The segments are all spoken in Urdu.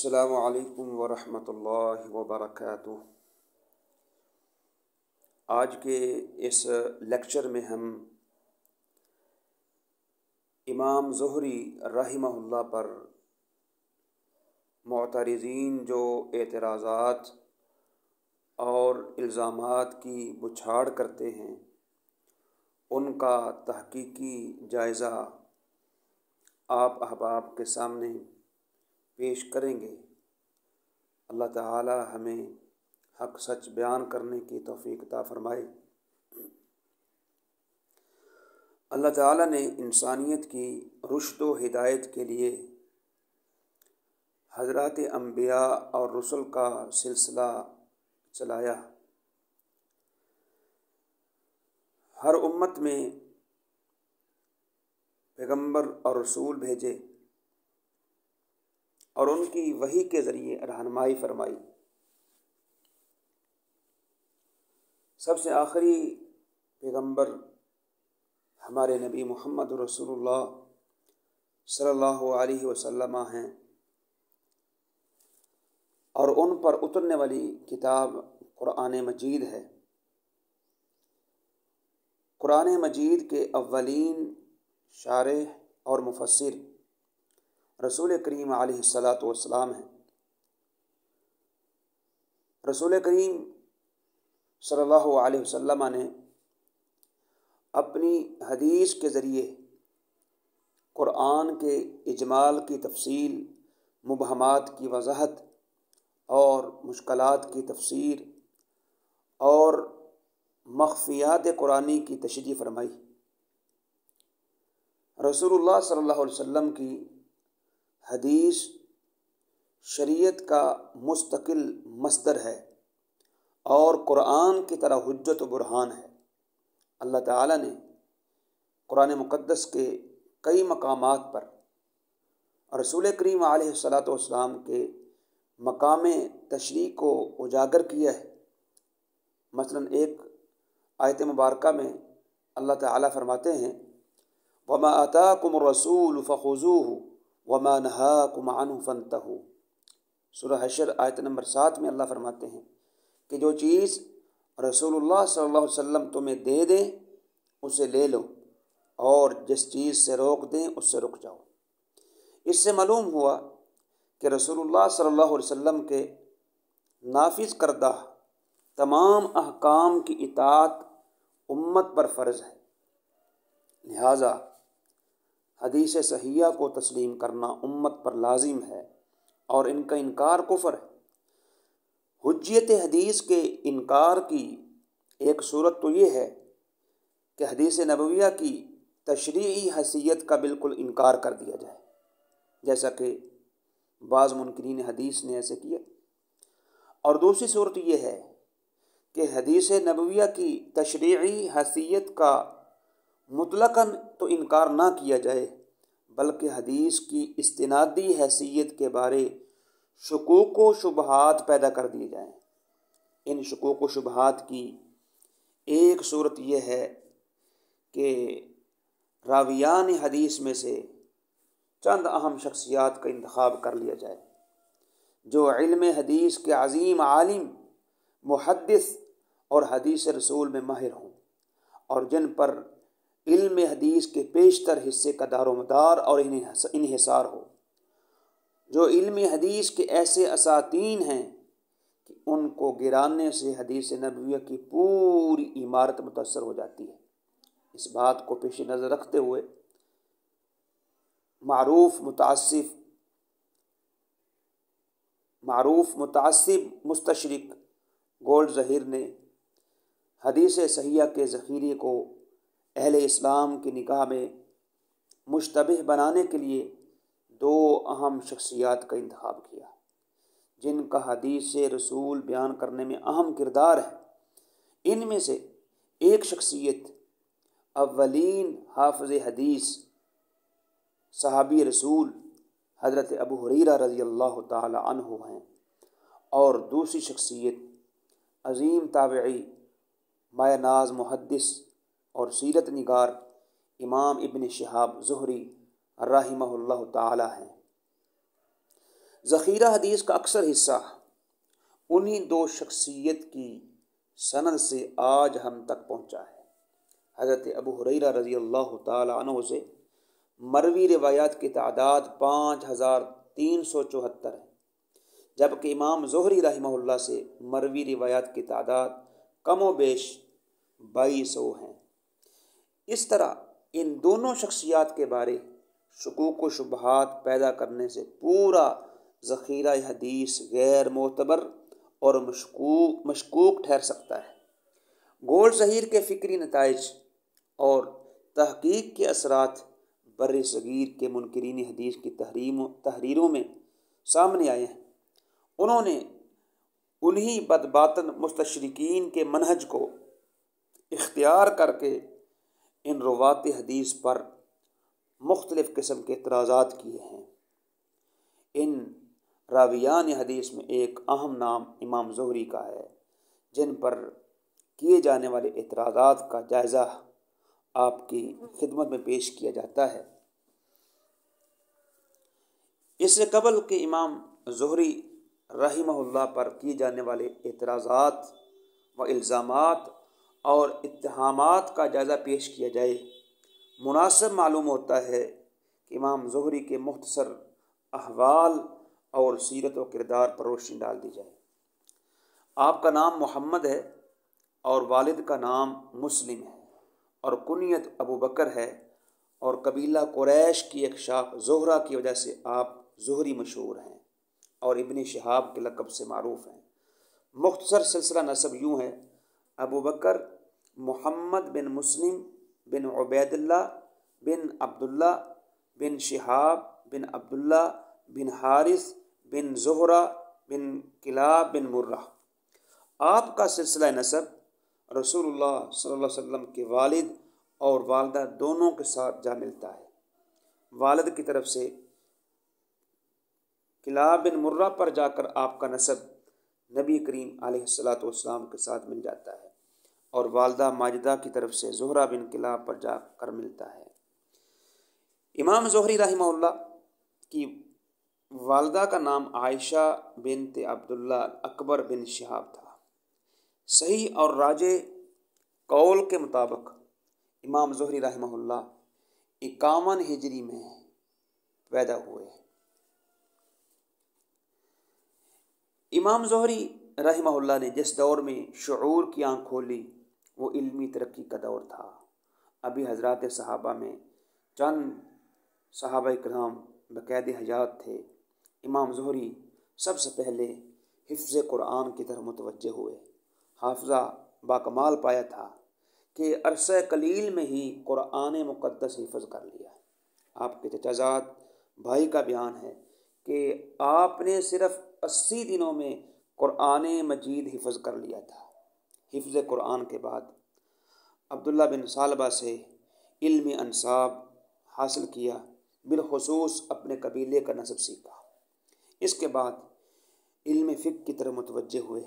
السلام علیکم ورحمۃ اللہ وبرکاتہ۔ آج کے اس لیکچر میں ہم امام زہری رحمہ اللہ پر معترضین جو اعتراضات اور الزامات کی بچھاڑ کرتے ہیں ان کا تحقیقی جائزہ آپ احباب کے سامنے پیش کریں گے۔ اللہ تعالی ہمیں حق سچ بیان کرنے کی توفیق عطا فرمائے۔ اللہ تعالی نے انسانیت کی رشد و ہدایت کے لیے حضرات انبیاء اور رسل کا سلسلہ چلایا۔ ہر امت میں پیغمبر اور رسول بھیجے اور ان کی وحی کے ذریعے رہنمائی فرمائی۔ سب سے آخری پیغمبر ہمارے نبی محمد رسول اللہ صلی اللہ علیہ وسلم ہیں، اور ان پر اترنے والی کتاب قرآن مجید ہے۔ قرآن مجید کے اولین شارح اور مفسر رسول کریم علیہ الصلاۃ والسلام ہیں۔ رسول کریم صلی اللہ علیہ وسلم نے اپنی حدیث کے ذریعے قرآن کے اجمال کی تفصیل، مبہمات کی وضاحت اور مشکلات کی تفسیر اور مخفیات قرآنی کی تشریح فرمائی۔ رسول اللہ صلی اللہ علیہ وسلم کی حدیث شریعت کا مستقل مصدر ہے اور قرآن کی طرح حجت و برہان ہے۔ اللہ تعالی نے قرآن مقدس کے کئی مقامات پر رسول کریم علیہ الصلاۃ والسلام کے مقام تشریح کو اجاگر کیا ہے۔ مثلاً ایک آیت مبارکہ میں اللہ تعالی فرماتے ہیں وَمَا آتَاكُمُ الرَّسُولُ فَخُذُوهُ وَمَا نَهَاكُمْ عَنْهُ فَانْتَهُوا۔ سورہ حشر آیت نمبر 7 میں اللہ فرماتے ہیں کہ جو چیز رسول اللہ صلی اللہ علیہ وسلم تمہیں دے دیں اسے لے لو، اور جس چیز سے روک دیں اس سے رک جاؤ۔ اس سے معلوم ہوا کہ رسول اللہ صلی اللہ علیہ وسلم کے نافذ کردہ تمام احکام کی اطاعت امت پر فرض ہے، لہٰذا حدیث صحیحہ کو تسلیم کرنا امت پر لازم ہے اور ان کا انکار کفر ہے۔ حجیت حدیث کے انکار کی ایک صورت تو یہ ہے کہ حدیث نبویہ کی تشریعی حیثیت کا بالکل انکار کر دیا جائے، جیسا کہ بعض منکرین حدیث نے ایسے کیا۔ اور دوسری صورت یہ ہے کہ حدیث نبویہ کی تشریعی حیثیت کا مطلقاً تو انکار نہ کیا جائے، بلکہ حدیث کی استنادی حیثیت کے بارے شکوک و شبہات پیدا کر دیے جائیں۔ ان شکوک و شبہات کی ایک صورت یہ ہے کہ راویان حدیث میں سے چند اہم شخصیات کا انتخاب کر لیا جائے جو علم حدیث کے عظیم عالم، محدث اور حدیث رسول میں ماہر ہوں، اور جن پر علم حدیث کے بیشتر حصے کا دار و مدار اور انحصار ہو، جو علم حدیث کے ایسے اساتین ہیں کہ ان کو گرانے سے حدیث نبویہ کی پوری عمارت متاثر ہو جاتی ہے۔ اس بات کو پیش نظر رکھتے ہوئے معروف متعصب مستشرق گولڈ ظہیر نے حدیث صحیحہ کے ذخیرے کو اہل اسلام کی نگاہ میں مشتبہ بنانے کے لیے دو اہم شخصیات کا انتخاب کیا جن کا حدیث رسول بیان کرنے میں اہم کردار ہے۔ ان میں سے ایک شخصیت اولین حافظ حدیث صحابی رسول حضرت ابو ہریرہ رضی اللہ تعالی عنہ ہیں، اور دوسری شخصیت عظیم تابعی مایہ ناز محدث اور سیرت نگار امام ابن شہاب زہری رحمہ اللہ تعالی ہیں۔ ذخیرہ حدیث کا اکثر حصہ انہی دو شخصیت کی سند سے آج ہم تک پہنچا ہے۔ حضرت ابو ہریرہ رضی اللہ تعالی عنہ سے مروی روایات کی تعداد 5374 ہے، جبکہ امام زہری رحمہ اللہ سے مروی روایات کی تعداد کم و بیش 2200 ہیں۔ اس طرح ان دونوں شخصیات کے بارے شکوک و شبہات پیدا کرنے سے پورا ذخیرہ حدیث غیر معتبر اور مشکوک ٹھہر سکتا ہے۔ گول ظہیر کے فکری نتائج اور تحقیق کے اثرات بر صغیر کے منکرین حدیث کی تحریروں میں سامنے آئے ہیں۔ انہوں نے انہی بدباطن مستشرقین کے منہج کو اختیار کر کے ان روات حدیث پر مختلف قسم کے اعتراضات کیے ہیں۔ ان راویان حدیث میں ایک اہم نام امام زہری کا ہے، جن پر کیے جانے والے اعتراضات کا جائزہ آپ کی خدمت میں پیش کیا جاتا ہے۔ اس سے قبل کہ امام زہری رحمہ اللہ پر کیے جانے والے اعتراضات و الزامات اور اتہامات کا جائزہ پیش کیا جائے، مناسب معلوم ہوتا ہے کہ امام زہری کے مختصر احوال اور سیرت و کردار پر روشنی ڈال دی جائے۔ آپ کا نام محمد ہے اور والد کا نام مسلم ہے، اور کنیت ابو بکر ہے، اور قبیلہ قریش کی ایک شاخ زہرہ کی وجہ سے آپ زہری مشہور ہیں اور ابن شہاب کے لقب سے معروف ہیں۔ مختصر سلسلہ نسب یوں ہے: ابو بکر محمد بن مسلم بن عبید اللہ بن عبداللہ بن شہاب بن عبداللہ بن حارث بن زہرہ بن کلاب بن مرہ۔ آپ کا سلسلہ نسب رسول اللہ صلی اللہ علیہ وسلم کے والد اور والدہ دونوں کے ساتھ جا ملتا ہے۔ والد کی طرف سے کلاب بن مرہ پر جا کر آپ کا نسب نبی کریم علیہ السلام کے ساتھ مل جاتا ہے، اور والدہ ماجدہ کی طرف سے زہرہ بن کلاب پر جا کر ملتا ہے۔ امام زہری رحمہ اللہ کی والدہ کا نام عائشہ بنت عبداللہ اکبر بن شہاب تھا۔ صحیح اور راجح قول کے مطابق امام زہری رحمہ اللہ 51 ہجری میں پیدا ہوئے۔ امام زہری رحمہ اللہ نے جس دور میں شعور کی آنکھ کھولی وہ علمی ترقی کا دور تھا۔ ابھی حضرات صحابہ میں چند صحابہ کرام بقید حیات تھے۔ امام زہری سب سے پہلے حفظ قرآن کی طرف متوجہ ہوئے۔ حافظہ باکمال پایا تھا کہ عرصہ قلیل میں ہی قرآن مقدس حفظ کر لیا۔ آپ کے چچا زاد بھائی کا بیان ہے کہ آپ نے صرف 80 دنوں میں قرآن مجید حفظ کر لیا تھا۔ حفظ قرآن کے بعد عبداللہ بن ثعلبہ سے علم انساب حاصل کیا، بالخصوص اپنے قبیلے کا نسب سیکھا۔ اس کے بعد علم فقہ کی طرف متوجہ ہوئے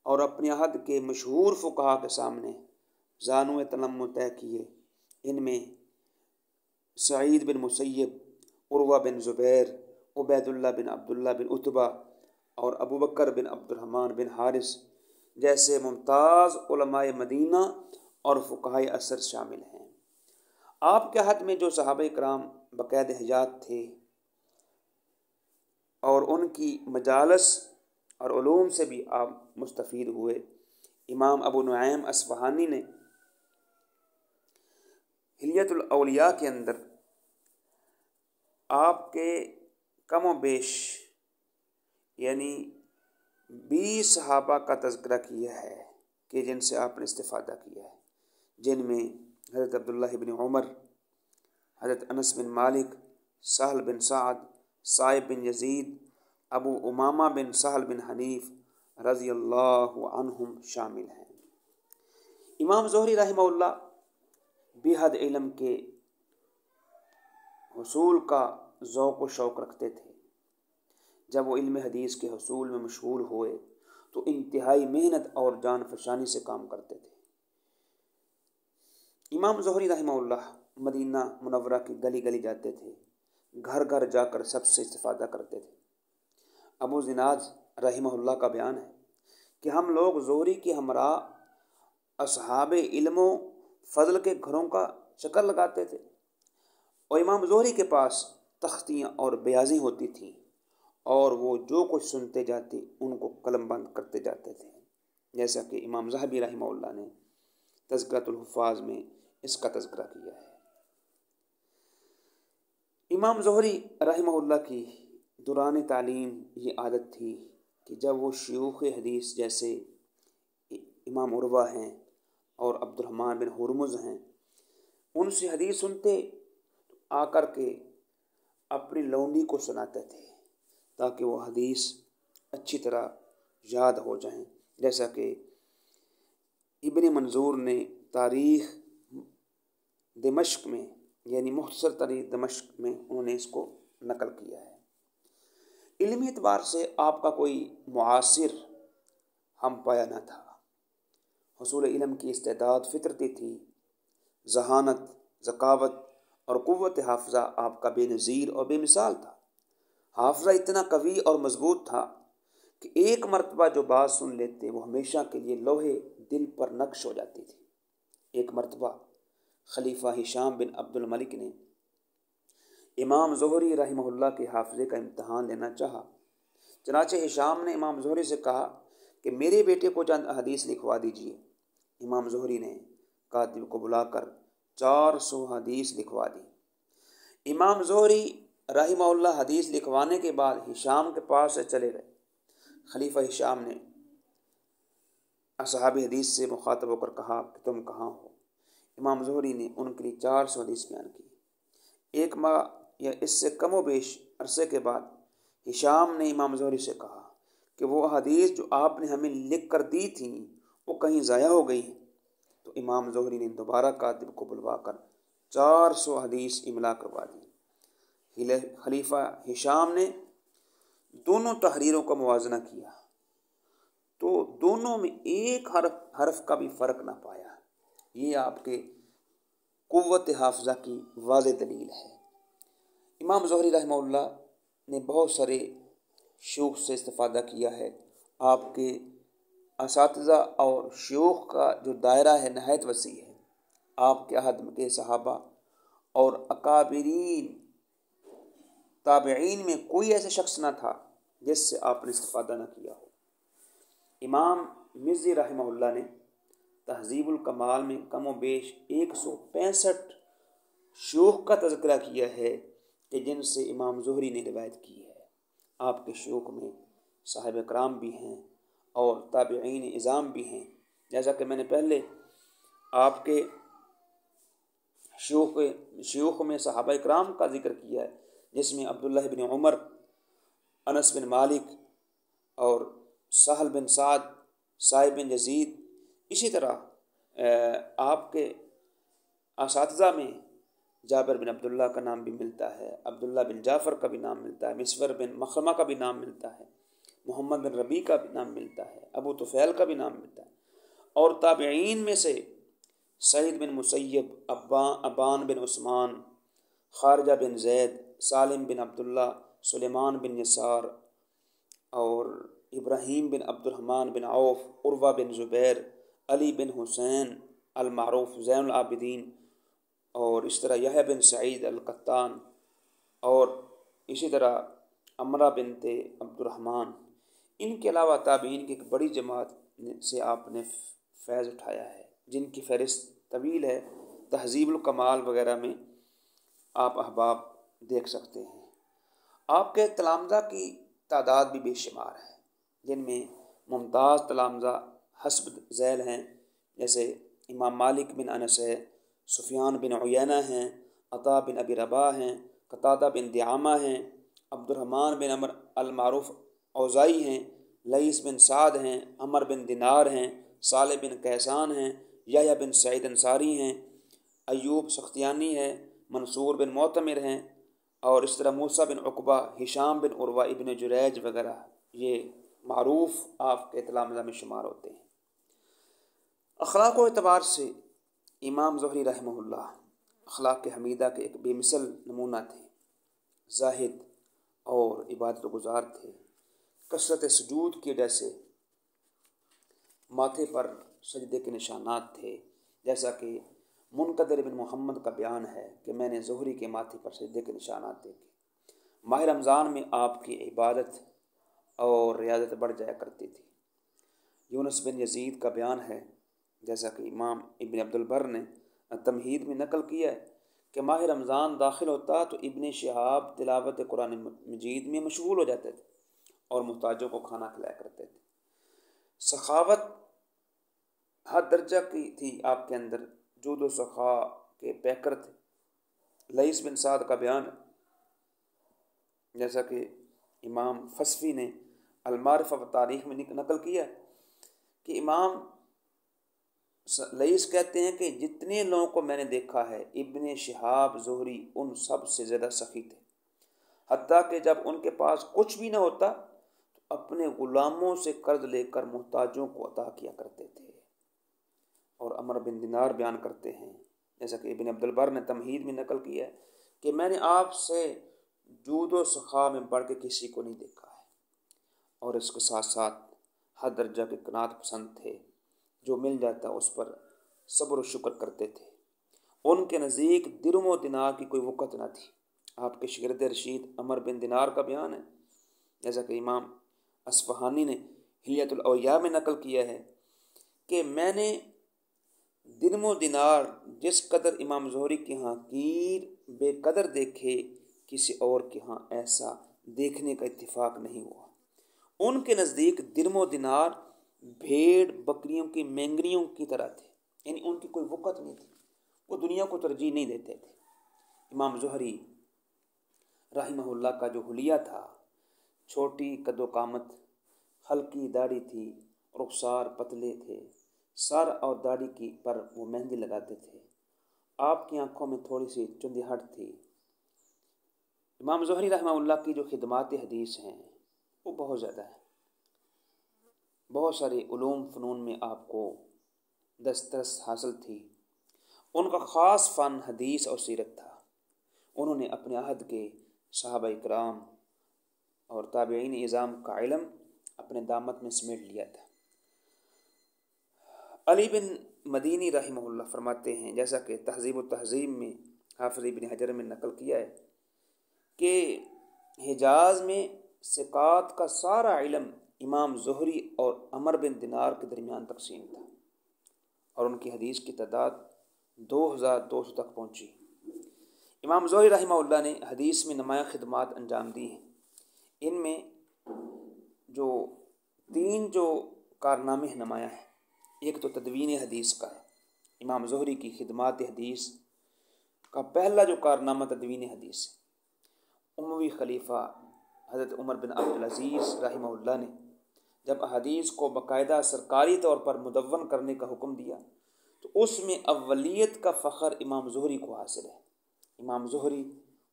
اور اپنے عہد کے مشہور فقہا کے سامنے زانو تلمع طے کیے۔ ان میں سعید بن مسیب، عروہ بن زبیر، عبید اللہ بن عبداللہ بن عتبہ اور ابو بکر بن عبد الرحمن بن حارث جیسے ممتاز علماء مدینہ اور فقہائے عصر شامل ہیں۔ آپ کے عہد میں جو صحابہ کرام بقید حیات تھے اور ان کی مجالس اور علوم سے بھی آپ مستفید ہوئے۔ امام ابو نعیم اصفہانی نے حلیۃ الاولیاء کے اندر آپ کے کم و بیش یعنی 20 صحابہ کا تذکرہ کیا ہے کہ جن سے آپ نے استفادہ کیا ہے، جن میں حضرت عبداللہ بن عمر، حضرت انس بن مالک، سہل بن سعد، صائب بن یزید، ابو امامہ بن سہل بن حنیف رضی اللہ عنہم شامل ہیں۔ امام زہری رحمہ اللہ بے حد علم کے حصول کا ذوق و شوق رکھتے تھے۔ جب وہ علم حدیث کے حصول میں مشغول ہوئے تو انتہائی محنت اور جان فشانی سے کام کرتے تھے۔ امام زہری رحمہ اللہ مدینہ منورہ کی گلی گلی جاتے تھے، گھر گھر جا کر سب سے استفادہ کرتے تھے۔ ابو زناد رحمہ اللہ کا بیان ہے کہ ہم لوگ زہری کی ہمراہ اصحاب علم و فضل کے گھروں کا چکر لگاتے تھے، اور امام زہری کے پاس تختیاں اور بیاضیں ہوتی تھیں، اور وہ جو کچھ سنتے جاتے ان کو قلم بند کرتے جاتے تھے، جیسا کہ امام ذہبی رحمہ اللہ نے تذکرۃ الحفاظ میں اس کا تذکرہ کیا ہے۔ امام زہری رحمہ اللہ کی دوران تعلیم یہ عادت تھی کہ جب وہ شیوخ حدیث جیسے امام عروہ ہیں اور عبد الرحمن بن ہرمز ہیں ان سے حدیث سنتے آ کر کے اپنی لونڈی کو سناتے تھے تاکہ وہ حدیث اچھی طرح یاد ہو جائیں، جیسا کہ ابن منظور نے تاریخ دمشق میں یعنی مختصر تاریخ دمشق میں انہوں نے اس کو نقل کیا ہے۔ علمی اعتبار سے آپ کا کوئی معاصر ہم پایا نہ تھا، حصول علم کی استعداد فطرتی تھی، ذہانت، ذکاوت اور قوت حافظہ آپ کا بے نظیر اور بے مثال تھا۔ حافظہ اتنا قوی اور مضبوط تھا کہ ایک مرتبہ جو بات سن لیتے وہ ہمیشہ کے لیے لوہے دل پر نقش ہو جاتی تھی۔ ایک مرتبہ خلیفہ ہشام بن عبد الملک نے امام زہری رحمہ اللہ کے حافظے کا امتحان لینا چاہا، چنانچہ ہشام نے امام زہری سے کہا کہ میرے بیٹے کو چند حدیث لکھوا دیجیے۔ امام زہری نے کاتب کو بلا کر 400 حدیث لکھوا دی۔ امام زہری رحمہ اللہ حدیث لکھوانے کے بعد ہشام کے پاس سے چلے گئے۔ خلیفہ ہشام نے اصحاب حدیث سے مخاطب ہو کر کہا کہ تم کہاں ہو؟ امام زہری نے ان کے لیے 400 حدیث بیان کی۔ ایک ماہ یا اس سے کم و بیش عرصے کے بعد ہشام نے امام زہری سے کہا کہ وہ حدیث جو آپ نے ہمیں لکھ کر دی تھیں وہ کہیں ضائع ہو گئی ہیں۔ تو امام زہری نے دوبارہ کاتب کو بلوا کر 400 حدیث املا کروا دی۔ خلیفہ ہشام نے دونوں تحریروں کا موازنہ کیا تو دونوں میں ایک حرف کا بھی فرق نہ پایا۔ یہ آپ کے قوت حافظہ کی واضح دلیل ہے۔ امام زہری رحمہ اللہ نے بہت سارے شیوخ سے استفادہ کیا ہے۔ آپ کے اساتذہ اور شیوخ کا جو دائرہ ہے نہایت وسیع ہے۔ آپ کے عہد کے صحابہ اور اکابرین تابعین میں کوئی ایسا شخص نہ تھا جس سے آپ نے استفادہ نہ کیا ہو۔ امام مزی رحمہ اللہ نے تہذیب الکمال میں کم و بیش 165 شیوخ کا تذکرہ کیا ہے کہ جن سے امام زہری نے روایت کی ہے۔ آپ کے شیوخ میں صحابہ کرام بھی ہیں اور تابعین اعظام بھی ہیں، جیسا کہ میں نے پہلے آپ کے شیوخ میں صحابہ کرام کا ذکر کیا ہے، جس میں عبداللہ بن عمر، انس بن مالک اور سہل بن سعد، صائب بن یزید۔ اسی طرح آپ کے اساتذہ میں جابر بن عبداللہ کا نام بھی ملتا ہے، عبداللہ بن جعفر کا بھی نام ملتا ہے، مسور بن مخرمہ کا بھی نام ملتا ہے، محمد بن ربیع کا بھی نام ملتا ہے، ابو طفیل کا بھی نام ملتا ہے۔ اور تابعین میں سے سعید بن مسیب، ابان بن عثمان، خارجہ بن زید، سالم بن عبداللہ، سلیمان بن یسار اور ابراہیم بن عبد الرحمن بن عوف، عروہ بن زبیر، علی بن حسین المعروف زین العابدین، اور اس طرح یحییٰ بن سعید القطان، اور اسی طرح عمرہ بنت عبد الرحمن۔ ان کے علاوہ تابعین کی ایک بڑی جماعت سے آپ نے فیض اٹھایا ہے، جن کی فہرست طویل ہے، تہذیب الکمال وغیرہ میں آپ احباب دیکھ سکتے ہیں۔ آپ کے تلامذہ کی تعداد بھی بے شمار ہے، جن میں ممتاز تلامذہ حسب ذیل ہیں، جیسے امام مالک بن انس ہے، سفیان بن عیینہ ہیں، عطا بن ابی رباح ہیں، قتادہ بن دعامہ ہیں، عبد الرحمن بن عمر المعروف اوزائی ہیں، لیث بن سعد ہیں، عمر بن دینار ہیں، صالح بن کیسان ہیں، یحییٰ بن سعید انصاری ہیں، ایوب سختیانی ہے، منصور بن معتمر ہیں، اور اس طرح موسیٰ بن عقبہ، ہشام بن عروہ، ابن جریج وغیرہ یہ معروف آپ کے تلامذہ میں شمار ہوتے ہیں۔ اخلاق و اعتبار سے امام زہری رحمہ اللہ اخلاق حمیدہ کے ایک بے مثل نمونہ تھے، زاہد اور عبادت گزار تھے، کثرت سجود کی وجہ سے ماتھے پر سجدے کے نشانات تھے، جیسا کہ منقدر بن محمد کا بیان ہے کہ میں نے زہری کے ماتھے پر سجدے کے نشانات دیکھے۔ ماہ رمضان میں آپ کی عبادت اور ریاضت بڑھ جایا کرتی تھی۔ یونس بن یزید کا بیان ہے، جیسا کہ امام ابن عبد البر نے تمہید میں نقل کیا ہے، کہ ماہ رمضان داخل ہوتا تو ابن شہاب تلاوت قرآن مجید میں مشغول ہو جاتے تھے اور محتاجوں کو کھانا کھلایا کرتے تھے۔ سخاوت ہر درجہ کی تھی آپ کے اندر، جود و سخا کے پیکر تھے۔ لئیس بن سعد کا بیان ہے، جیسا کہ امام فصفی نے المعرفہ و تاریخ میں نقل کیا ہے کہ امام لئیس کہتے ہیں کہ جتنے لوگوں کو میں نے دیکھا ہے ابن شہاب زہری ان سب سے زیادہ سخی تھے، حتیٰ کہ جب ان کے پاس کچھ بھی نہ ہوتا تو اپنے غلاموں سے قرض لے کر محتاجوں کو عطا کیا کرتے تھے۔ اور عمر بن دینار بیان کرتے ہیں، جیسا کہ ابن عبد البر نے تمہید میں نقل کیا ہے کہ میں نے آپ سے جود و سخا میں بڑھ کے کسی کو نہیں دیکھا ہے، اور اس کے ساتھ ساتھ ہر درجہ کے قناعت پسند تھے، جو مل جاتا اس پر صبر و شکر کرتے تھے۔ ان کے نزدیک درم و دینار کی کوئی وقت نہ تھی۔ آپ کے شاگرد رشید عمر بن دینار کا بیان ہے، جیسا کہ امام اصفہانی نے حلیۃ الاولیاء میں نقل کیا ہے کہ میں نے درم و دینار جس قدر امام زہری کے ہاں قیر بے قدر دیکھے، کسی اور کے ہاں ایسا دیکھنے کا اتفاق نہیں ہوا۔ ان کے نزدیک درم و دینار بھیڑ بکریوں کی مینگنیوں کی طرح تھے، یعنی ان کی کوئی وقت نہیں تھی، وہ دنیا کو ترجیح نہیں دیتے تھے۔ امام زہری رحمہ اللہ کا جو حلیہ تھا، چھوٹی قد و قامت، ہلکی داڑھی تھی، رخسار پتلے تھے، سر اور داڑھی کی پر وہ مہندی لگاتے تھے، آپ کی آنکھوں میں تھوڑی سی چندیہٹ تھی۔ امام زہری رحمہ اللہ کی جو خدمات حدیث ہیں وہ بہت زیادہ ہیں، بہت سارے علوم فنون میں آپ کو دسترس حاصل تھی۔ ان کا خاص فن حدیث اور سیرت تھا۔ انہوں نے اپنے عہد کے صحابہ کرام اور تابعین اعظام کا علم اپنے دامت میں سمیٹ لیا تھا۔ علی بن مدینی رحمہ اللہ فرماتے ہیں، جیسا کہ تہذیب و تہذیب میں حافظ ابن حجر میں نقل کیا ہے، کہ حجاز میں ثقات کا سارا علم امام زہری اور عمر بن دینار کے درمیان تقسیم تھا، اور ان کی حدیث کی تعداد 2200 تک پہنچی۔ امام زہری رحمہ اللہ نے حدیث میں نمایاں خدمات انجام دی ہیں۔ ان میں جو 3 کارنامے نمایاں ہیں، ایک تو تدوین حدیث کا ہے۔ امام زہری کی خدمات حدیث کا پہلا جو کارنامہ تدوین حدیث ہے۔ اموی خلیفہ حضرت عمر بن عبدالعزیز رحمہ اللہ نے جب احادیث کو باقاعدہ سرکاری طور پر مدون کرنے کا حکم دیا تو اس میں اولیت کا فخر امام زہری کو حاصل ہے۔ امام زہری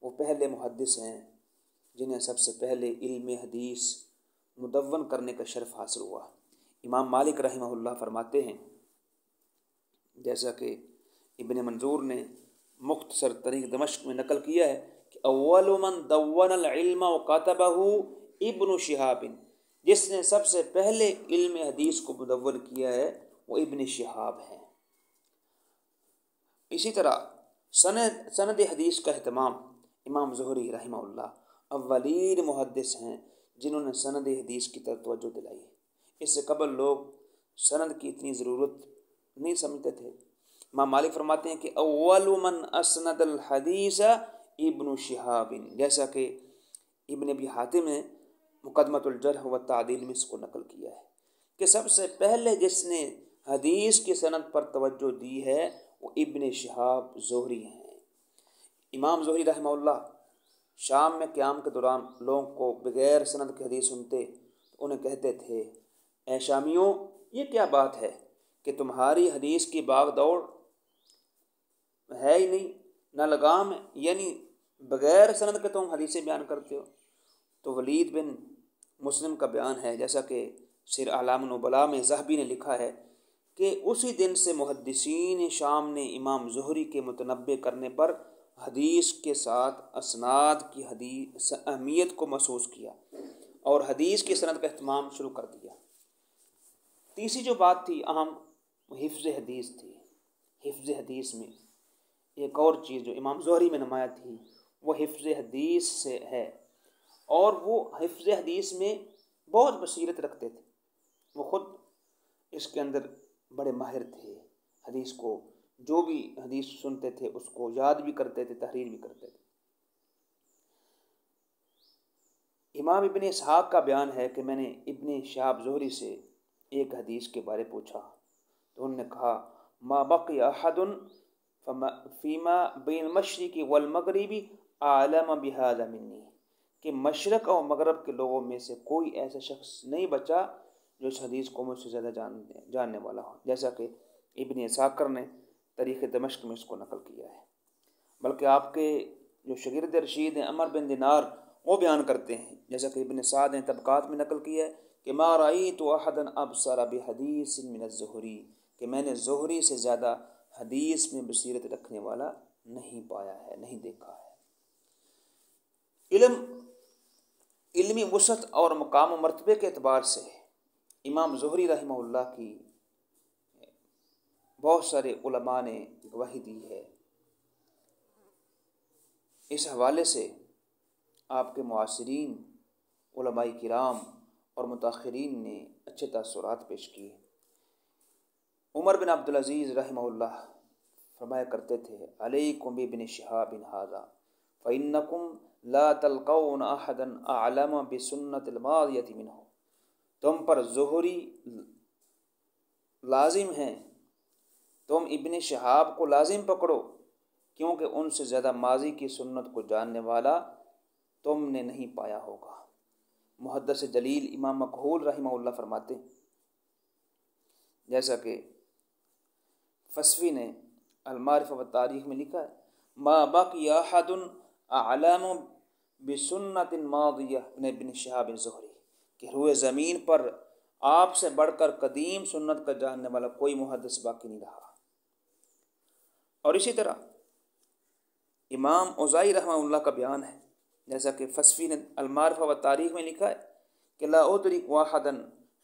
وہ پہلے محدث ہیں جنہیں سب سے پہلے علم حدیث مدون کرنے کا شرف حاصل ہوا۔ امام مالک رحمہ اللہ فرماتے ہیں، جیسا کہ ابن منظور نے مختصر تاریخ دمشق میں نقل کیا ہے کہ اول من دون العلم وکتبہ ابن شہاب، جس نے سب سے پہلے علم حدیث کو مدون کیا ہے وہ ابن شہاب ہیں۔ اسی طرح سند حدیث کا اہتمام امام زہری رحمہ اللہ اولین محدث ہیں جنہوں نے سند حدیث کی طرف توجہ دلائی ہے۔ اس سے قبل لوگ سند کی اتنی ضرورت نہیں سمجھتے تھے۔ امام مالک فرماتے ہیں کہ اول من اسند الحدیث ابن شہاب، جیسا کہ ابن ابی حاتم نے مقدمۃ الجرح و تعدیل میں اس کو نقل کیا ہے کہ سب سے پہلے جس نے حدیث کی سند پر توجہ دی ہے وہ ابن شہاب زہری ہیں۔ امام زہری رحمہ اللہ شام میں قیام کے دوران لوگوں کو بغیر سند کے حدیث سنتے تو انہیں کہتے تھے، اے شامیوں، یہ کیا بات ہے کہ تمہاری حدیث کی باغ دوڑ ہے ہی نہیں، نہ لگام ہے، یعنی بغیر سند کے تم حدیثیں بیان کرتے ہو۔ تو ولید بن مسلم کا بیان ہے، جیسا کہ سیر اعلام النبلاء میں ذہبی نے لکھا ہے کہ اسی دن سے محدثین شام نے امام زہری کے متنبع کرنے پر حدیث کے ساتھ اسناد کی حدیث اہمیت کو محسوس کیا اور حدیث کی سند کا اہتمام شروع کر دیا۔ تیسری جو بات تھی اہم، وہ حفظ حدیث تھی۔ حفظ حدیث میں ایک اور چیز جو امام زہری میں نمایاں تھی وہ حفظ حدیث سے ہے، اور وہ حفظ حدیث میں بہت بصیرت رکھتے تھے۔ وہ خود اس کے اندر بڑے ماہر تھے، حدیث کو جو بھی حدیث سنتے تھے اس کو یاد بھی کرتے تھے، تحریر بھی کرتے تھے۔ امام ابن اسحاق کا بیان ہے کہ میں نے ابن شہاب زہری سے ایک حدیث کے بارے پوچھا تو انہوں نے کہا ما بقی احد فیما بین المشرق والمغرب اعلم بہذا منی، کہ مشرق اور مغرب کے لوگوں میں سے کوئی ایسا شخص نہیں بچا جو اس حدیث کو مجھ سے زیادہ جاننے والا ہو، جیسا کہ ابن اسحاق نے تاریخ دمشق میں اس کو نقل کیا ہے۔ بلکہ آپ کے جو شاگرد رشید ہیں عمر بن دینار وہ بیان کرتے ہیں، جیسا کہ ابن سعد نے طبقات میں نقل کیا ہے کہ ما رأیت احدا ابصر بحدیث من الزہری، کہ میں نے زہری سے زیادہ حدیث میں بصیرت رکھنے والا نہیں پایا ہے، نہیں دیکھا ہے۔ علمی وسعت اور مقام و مرتبے کے اعتبار سے امام زہری رحمہ اللہ کی بہت سارے علماء نے گواہی دی ہے۔ اس حوالے سے آپ کے معاصرین علماء کرام اور متاخرین نے اچھے تاثرات پیش کیے۔ عمر بن عبدالعزیز رحمہ اللہ فرمایا کرتے تھے علیکم بابن شہاب ھذا فإنکم لا تلقون احدا اعلم بسنت الماضیۃ منہ، تم پر زہری لازم ہیں، تم ابن شہاب کو لازم پکڑو، کیونکہ ان سے زیادہ ماضی کی سنت کو جاننے والا تم نے نہیں پایا ہوگا۔ محدث جلیل امام مکحول رحمہ اللہ فرماتے ہیں، جیسا کہ فسوی نے المعرفہ والتاریخ میں لکھا ہے ما بقی احد اعلم بسنت ماضیہ من ابن شہاب زہری، کہ روئے زمین پر آپ سے بڑھ کر قدیم سنت کا جاننے والا کوئی محدث باقی نہیں رہا۔ اور اسی طرح امام اوزاعی رحمہ اللہ کا بیان ہے، جیسا کہ فسوی نے المعرفہ والتاریخ میں لکھا ہے کہ لا ادرک واحدا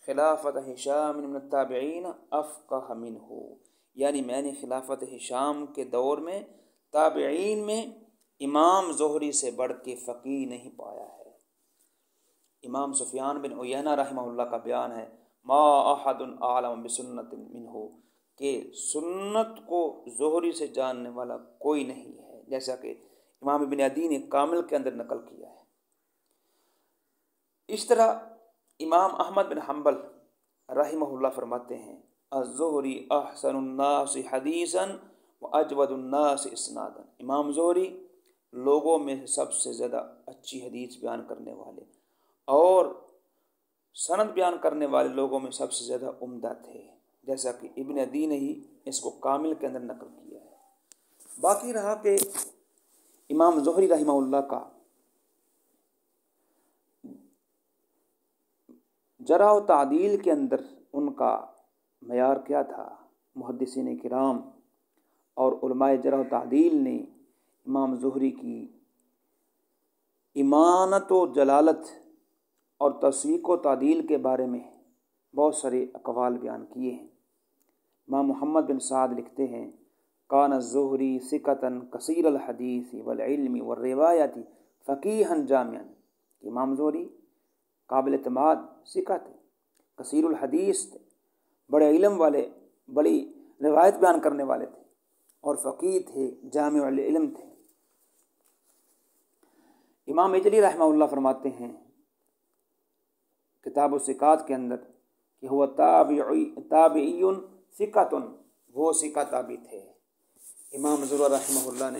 خلافت ہشام من التابعین افقہ منہ، یعنی میں نے خلافت ہشام کے دور میں تابعین میں امام زہری سے بڑھ کے فقیہ نہیں پایا ہے۔ امام سفیان بن عیینہ رحمہ اللہ کا بیان ہے ما احد اعلم بسنت منہ، کہ سنت کو زہری سے جاننے والا کوئی نہیں ہے، جیسا کہ امام ابن عدی نے کامل کے اندر نقل کیا ہے۔ اس طرح امام احمد بن حنبل رحمہ اللہ فرماتے ہیں الزہری احسن الناس حدیثا واجود الناس اسنادا، امام زہری لوگوں میں سب سے زیادہ اچھی حدیث بیان کرنے والے اور سند بیان کرنے والے لوگوں میں سب سے زیادہ عمدہ تھے، جیسا کہ ابن عدی نے ہی اس کو کامل کے اندر نقل کیا ہے۔ باقی رہا کہ امام زہری رحمہ اللہ کا جرح و تعدیل کے اندر ان کا معیار کیا تھا۔ محدثین کرام اور علماء جرح و تعدیل نے امام زہری کی امانت و جلالت اور تصحیح و تعدیل کے بارے میں بہت سارے اقوال بیان کیے ہیں۔ امام محمد بن سعد لکھتے ہیں کان الزہری ثقۃ کثیر الحدیث والعلم والروایت فقیہا جامعا، امام زہری قابل اعتماد ثقہ تھے، کثیر الحدیث تھے، بڑے علم والے، بڑی روایت بیان کرنے والے تھے، اور فقیہ تھے، جامع العلم تھے۔ امام اجلی رحمہ اللہ فرماتے ہیں کتاب الثقات کے اندر کہ ہوا تابعی ثقۃ، وہ ثقہ تابعی تھے۔ امام زرع رحمہ اللہ نے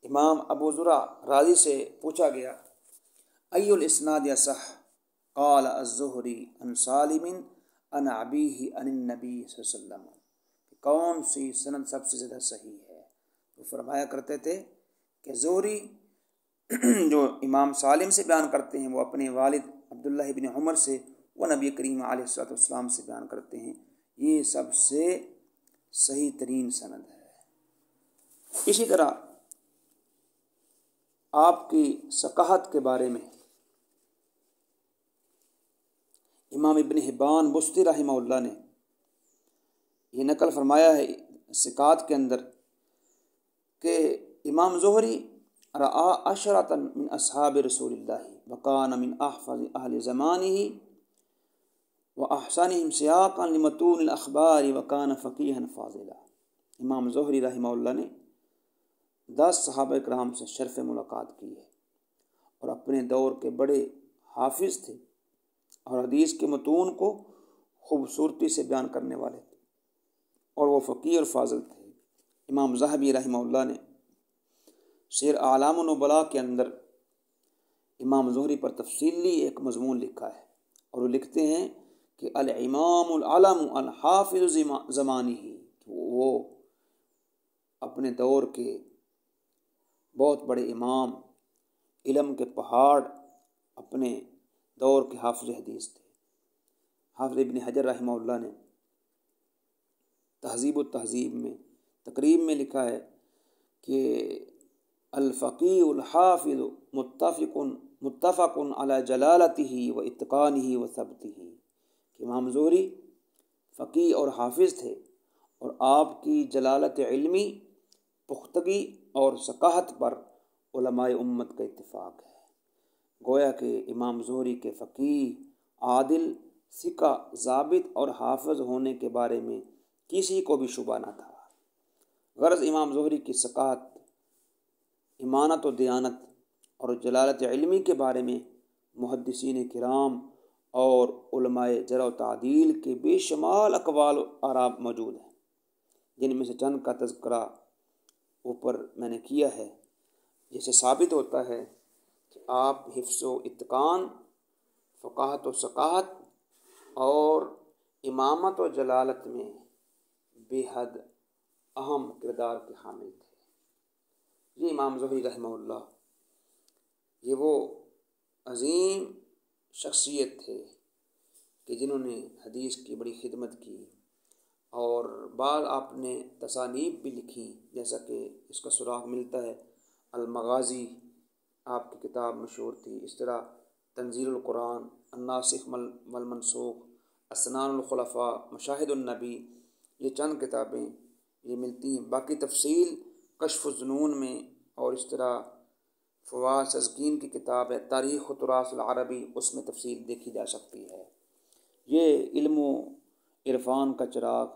امام ابو زرع راضی سے پوچھا گیا ای الاسناد یصح، قال الزہری عن سالم عن ابیہ عن النبی صلی اللہ علیہ وسلم، کون سی سند سب سے زیادہ صحیح ہے؟ وہ فرمایا کرتے تھے کہ زہری جو امام سالم سے بیان کرتے ہیں وہ اپنے والد عبداللہ ابن عمر سے، وہ نبی کریم علیہ الصلوۃ والسلام سے بیان کرتے ہیں، یہ سب سے صحیح ترین سند ہے۔ اسی طرح آپ کی ثقافت کے بارے میں امام ابن حبان بستی رحمہ اللہ نے یہ نقل فرمایا ہے ثقات کے اندر کہ امام زہری رآ عشرۃ من اصحاب رسول اللہ وکان من احفظ اہل زمانہ واحسنہم سیاقا لمتون الاخبار وکان فقیہا فاضلا۔ امام زہری رحمہ اللہ نے 10 صحابہ کرام سے شرف ملاقات کی ہے اور اپنے دور کے بڑے حافظ تھے اور حدیث کے متون کو خوبصورتی سے بیان کرنے والے تھے اور وہ فقیہ اور فاضل تھے۔ امام ذہبی رحمہ اللہ نے سیر اعلام النبلاء کے اندر امام زہری پر تفصیلی ایک مضمون لکھا ہے اور وہ لکھتے ہیں کہ الامام العلم الحافظ زمانہ، وہ اپنے دور کے بہت بڑے امام، علم کے پہاڑ، اپنے دور کے حافظ حدیث تھے۔ حافظ ابن حجر رحمہ اللہ نے تہذیب و تہذیب میں تقریب میں لکھا ہے کہ الفقیہ الحافظ متفق علی جلالتہ و اتقانہ و ثبتہ، کہ امام زہری فقیہ اور حافظ تھے اور آپ کی جلالت علمی، پختگی اور ثقافت پر علماء امت کا اتفاق ہے۔ گویا کہ امام زہری کے فقیہ، عادل، ثقہ، ضابط اور حافظ ہونے کے بارے میں کسی کو بھی شبہ نہ تھا۔ غرض امام زہری کی ثقافت، امانت و دیانت اور جلالت علمی کے بارے میں محدثین کرام اور علماء جرح و تعدیل کے بے شمار اقوال و آراء موجود ہیں، جن میں سے چند کا تذکرہ اوپر میں نے کیا ہے، جس سے ثابت ہوتا ہے کہ آپ حفظ و اتقان، فقاہت و ثقافت اور امامت و جلالت میں بے حد اہم کردار کے حامل تھے۔ یہ امام زہری رحمہ اللہ، یہ وہ عظیم شخصیت تھے کہ جنہوں نے حدیث کی بڑی خدمت کی اور بعض آپ نے تصانیف بھی لکھی، جیسا کہ اس کا سراغ ملتا ہے المغازی، آپ کی کتاب مشہور تھی، اس طرح تنزیل القرآن، الناسخ والمنسوخ، اسنان الخلفاء، مشاہد النبی، یہ چند کتابیں یہ ملتی ہیں۔ باقی تفصیل کشف الظنون میں اور اس طرح فوائد تزکین کی کتاب ہے تاریخ و تراث العربی، اس میں تفصیل دیکھی جا سکتی ہے۔ یہ علم و عرفان کا چراغ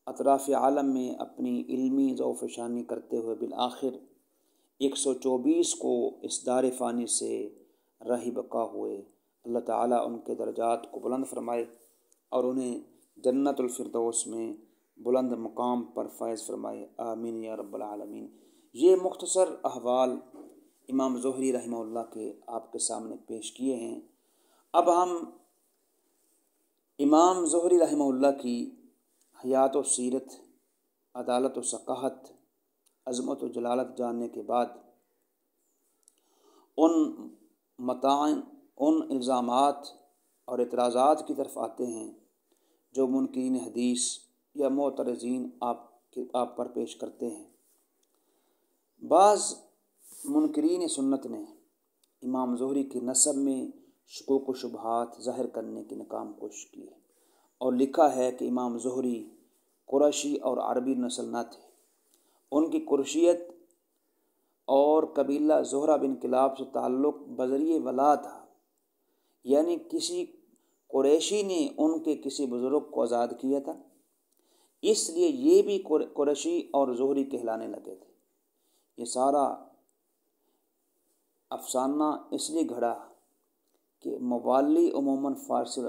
اطراف عالم میں اپنی علمی ذوق فشانی کرتے ہوئے بالآخر 124 کو اس دار فانی سے راہ بقا ہوئے۔ اللہ تعالیٰ ان کے درجات کو بلند فرمائے اور انہیں جنت الفردوس میں بلند مقام پر فائز فرمائے، آمین یا رب العالمین۔ یہ مختصر احوال امام زہری رحمہ اللہ کے آپ کے سامنے پیش کیے ہیں۔ اب ہم امام زہری رحمہ اللہ کی حیات و سیرت، عدالت و ثقافت، عظمت و جلالت جاننے کے بعد ان متاعن، ان الزامات اور اعتراضات کی طرف آتے ہیں جو منکرین حدیث یا معترضین آپ پر پیش کرتے ہیں۔ بعض منکرین سنت نے امام زہری کی نسب میں شکوک و شبہات ظاہر کرنے کی ناکام کوشش کی ہے اور لکھا ہے کہ امام زہری قریشی اور عربی نسل نہ تھے، ان کی قریشیت اور قبیلہ زہرہ بن کلاب سے تعلق بذریعہ ولا تھا، یعنی کسی قریشی نے ان کے کسی بزرگ کو آزاد کیا تھا، اس لیے یہ بھی قریشی اور زہری کہلانے لگے تھے۔ یہ سارا افسانہ اس لیے گھڑا کہ موالی عموماً فارسی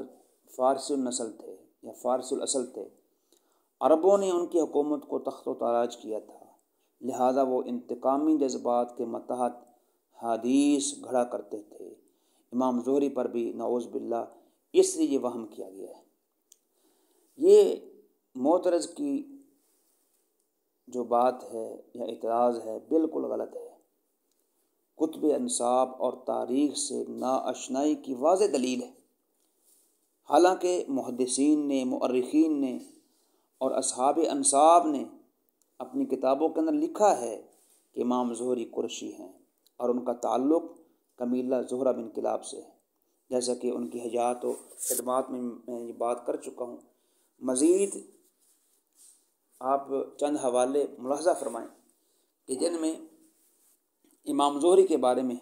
النسل تھے یا فارسی الاصل تھے، عربوں نے ان کی حکومت کو تخت و تاراج کیا تھا، لہذا وہ انتقامی جذبات کے متحد حدیث گھڑا کرتے تھے۔ امام زہری پر بھی نعوذ باللہ اس لیے یہ وہم کیا گیا ہے۔ یہ معترض کی جو بات ہے یا اعتراض ہے بالکل غلط ہے، کتب انساب اور تاریخ سے ناآشنائی کی واضح دلیل ہے۔ حالانکہ محدثین نے، مؤرخین نے اور اصحاب انساب نے اپنی کتابوں کے اندر لکھا ہے کہ امام زہری قرشی ہیں اور ان کا تعلق قبیلہ زہرہ بن کلاب سے ہے، جیسا کہ ان کی حیات و خدمات میں یہ بات کر چکا ہوں۔ مزید آپ چند حوالے ملاحظہ فرمائیں کہ جن میں امام زہری کے بارے میں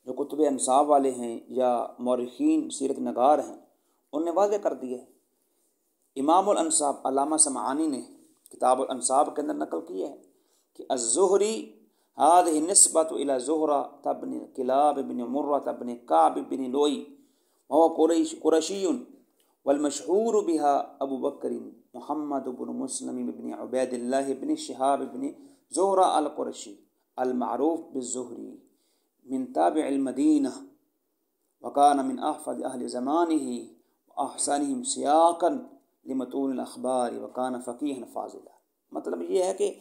جو کتب انصاب والے ہیں یا مورخین سیرت نگار ہیں ان نے واضح کر دیا ہے۔ امام الانصاب علامہ سمعانی نے کتاب الانصاب کے اندر نقل کیا ہے کہ الزہری هذه النسبة إلى زهرة بن كلاب بن مرة بن كعب بن لؤي وهو قرشي والمشهور بها أبو بكر محمد بن مسلم بن عبيد الله بن شهاب بن زهرة القرشي المعروف بالزهري من تابع المدينة وكان من أحفظ أهل زمانه وأحسنهم سياقا لمتون الأخبار وكان فقيها فاضلا۔ مطلب یہ ہے کہ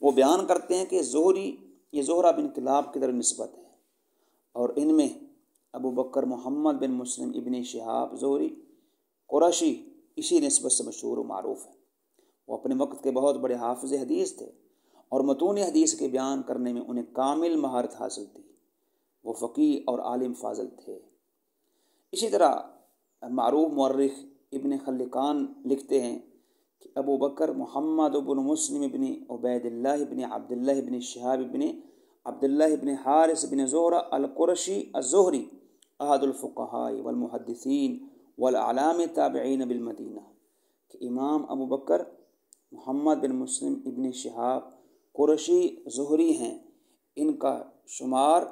وہ بیان کرتے ہیں کہ زہری یہ زہرہ بن کلاب کی طرف نسبت ہے، اور ان میں ابو بکر محمد بن مسلم ابن شہاب زہری قرشی اسی نسبت سے مشہور و معروف ہے۔ وہ اپنے وقت کے بہت بڑے حافظ حدیث تھے اور متون حدیث کے بیان کرنے میں انہیں کامل مہارت حاصل تھی۔ وہ فقیہ اور عالم فاضل تھے۔ اسی طرح معروف مورخ ابن خلکان لکھتے ہیں کہ ابو بکر محمد بن مسلم بن عبید اللہ بن عبداللہ بن شہاب بن عبداللہ بن حارث بن زہرہ القرشی الزہری احد الفقہاء والمحدثین والعلام تابعین بالمدینہ، کہ امام ابو بکر محمد بن مسلم ابن شہاب قرشی زہری ہیں، ان کا شمار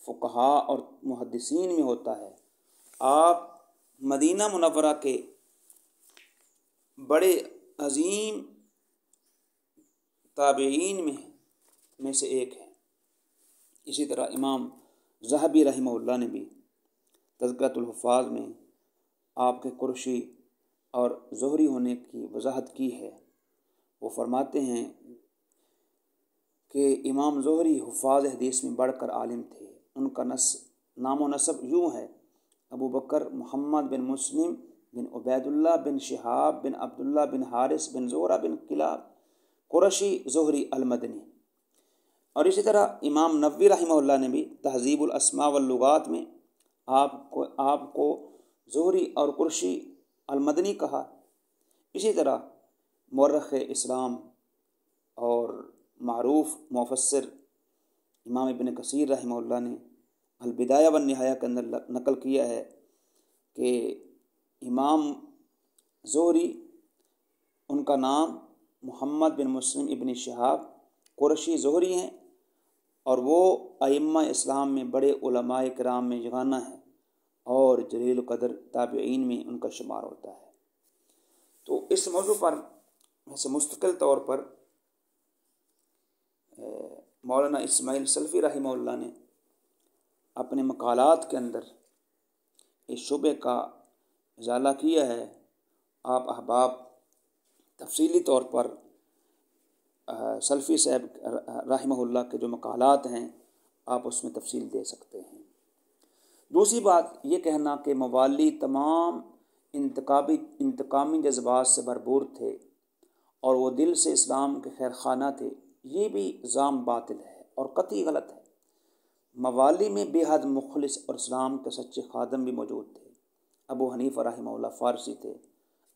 فقہاء اور محدثین میں ہوتا ہے۔ آپ مدینہ منورہ کے بڑے عظیم تابعین میں سے ایک ہے۔ اسی طرح امام ذہبی رحمہ اللہ نے بھی تذکرۃ الحفاظ میں آپ کے قرشی اور زہری ہونے کی وضاحت کی ہے۔ وہ فرماتے ہیں کہ امام زہری حفاظ حدیث میں بڑھ کر عالم تھے۔ ان کا نام و نسب یوں ہے: ابو بکر محمد بن مسلم بن عبید اللہ بن شہاب بن عبداللہ بن حارث بن زہرہ بن کلاب قرشی زہری المدنی۔ اور اسی طرح امام نووی رحمہ اللہ نے بھی تہذیب الاسماء واللغات میں آپ کو زہری اور قرشی المدنی کہا۔ اسی طرح مورخ اسلام اور معروف مفسر امام ابن کثیر رحمہ اللہ نے البدایہ والنہایہ کے اندر نقل کیا ہے کہ امام زہری ان کا نام محمد بن مسلم ابن شہاب قرشی زہری ہیں، اور وہ ائمہ اسلام میں بڑے علماء کرام میں یگانہ ہیں اور جلیل القدر تابعین میں ان کا شمار ہوتا ہے۔ تو اس موضوع پر ویسے مستقل طور پر مولانا اسماعیل سلفی رحمہ اللہ نے اپنے مقالات کے اندر اس شبہ کا ازالہ کیا ہے۔ آپ احباب تفصیلی طور پر سلفی صاحب رحمہ اللہ کے جو مقالات ہیں آپ اس میں تفصیل دے سکتے ہیں۔ دوسری بات یہ کہنا کہ موالی تمام انتقامی جذبات سے بھرپور تھے اور وہ دل سے اسلام کے خیر خانہ تھے، یہ بھی ذام باطل ہے اور قطعی غلط ہے۔ موالی میں بے حد مخلص اور اسلام کے سچے خادم بھی موجود تھے۔ ابو حنیفہ رحمہ اللہ فارسی تھے،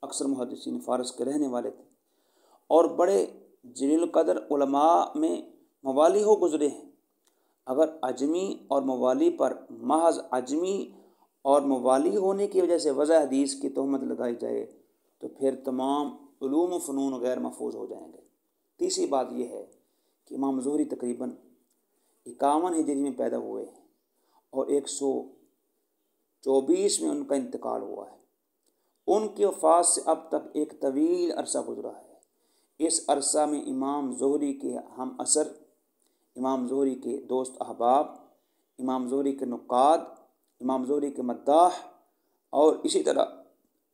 اکثر محدثین فارس کے رہنے والے تھے، اور بڑے جلیل القدر علماء میں موالی ہو گزرے ہیں۔ اگر اجمی اور موالی پر محض اجمی اور موالی ہونے کی وجہ سے وضع حدیث کی تہمت لگائی جائے تو پھر تمام علوم و فنون غیر محفوظ ہو جائیں گے۔ تیسری بات یہ ہے کہ امام زہری تقریباً 51 ہجری میں پیدا ہوئے ہیں اور 124 میں ان کا انتقال ہوا ہے۔ ان کی وفات سے اب تک ایک طویل عرصہ گزرا ہے۔ اس عرصہ میں امام زہری کے ہم عصر، امام زہری کے دوست احباب، امام زہری کے نقاد، امام زہری کے مداح اور اسی طرح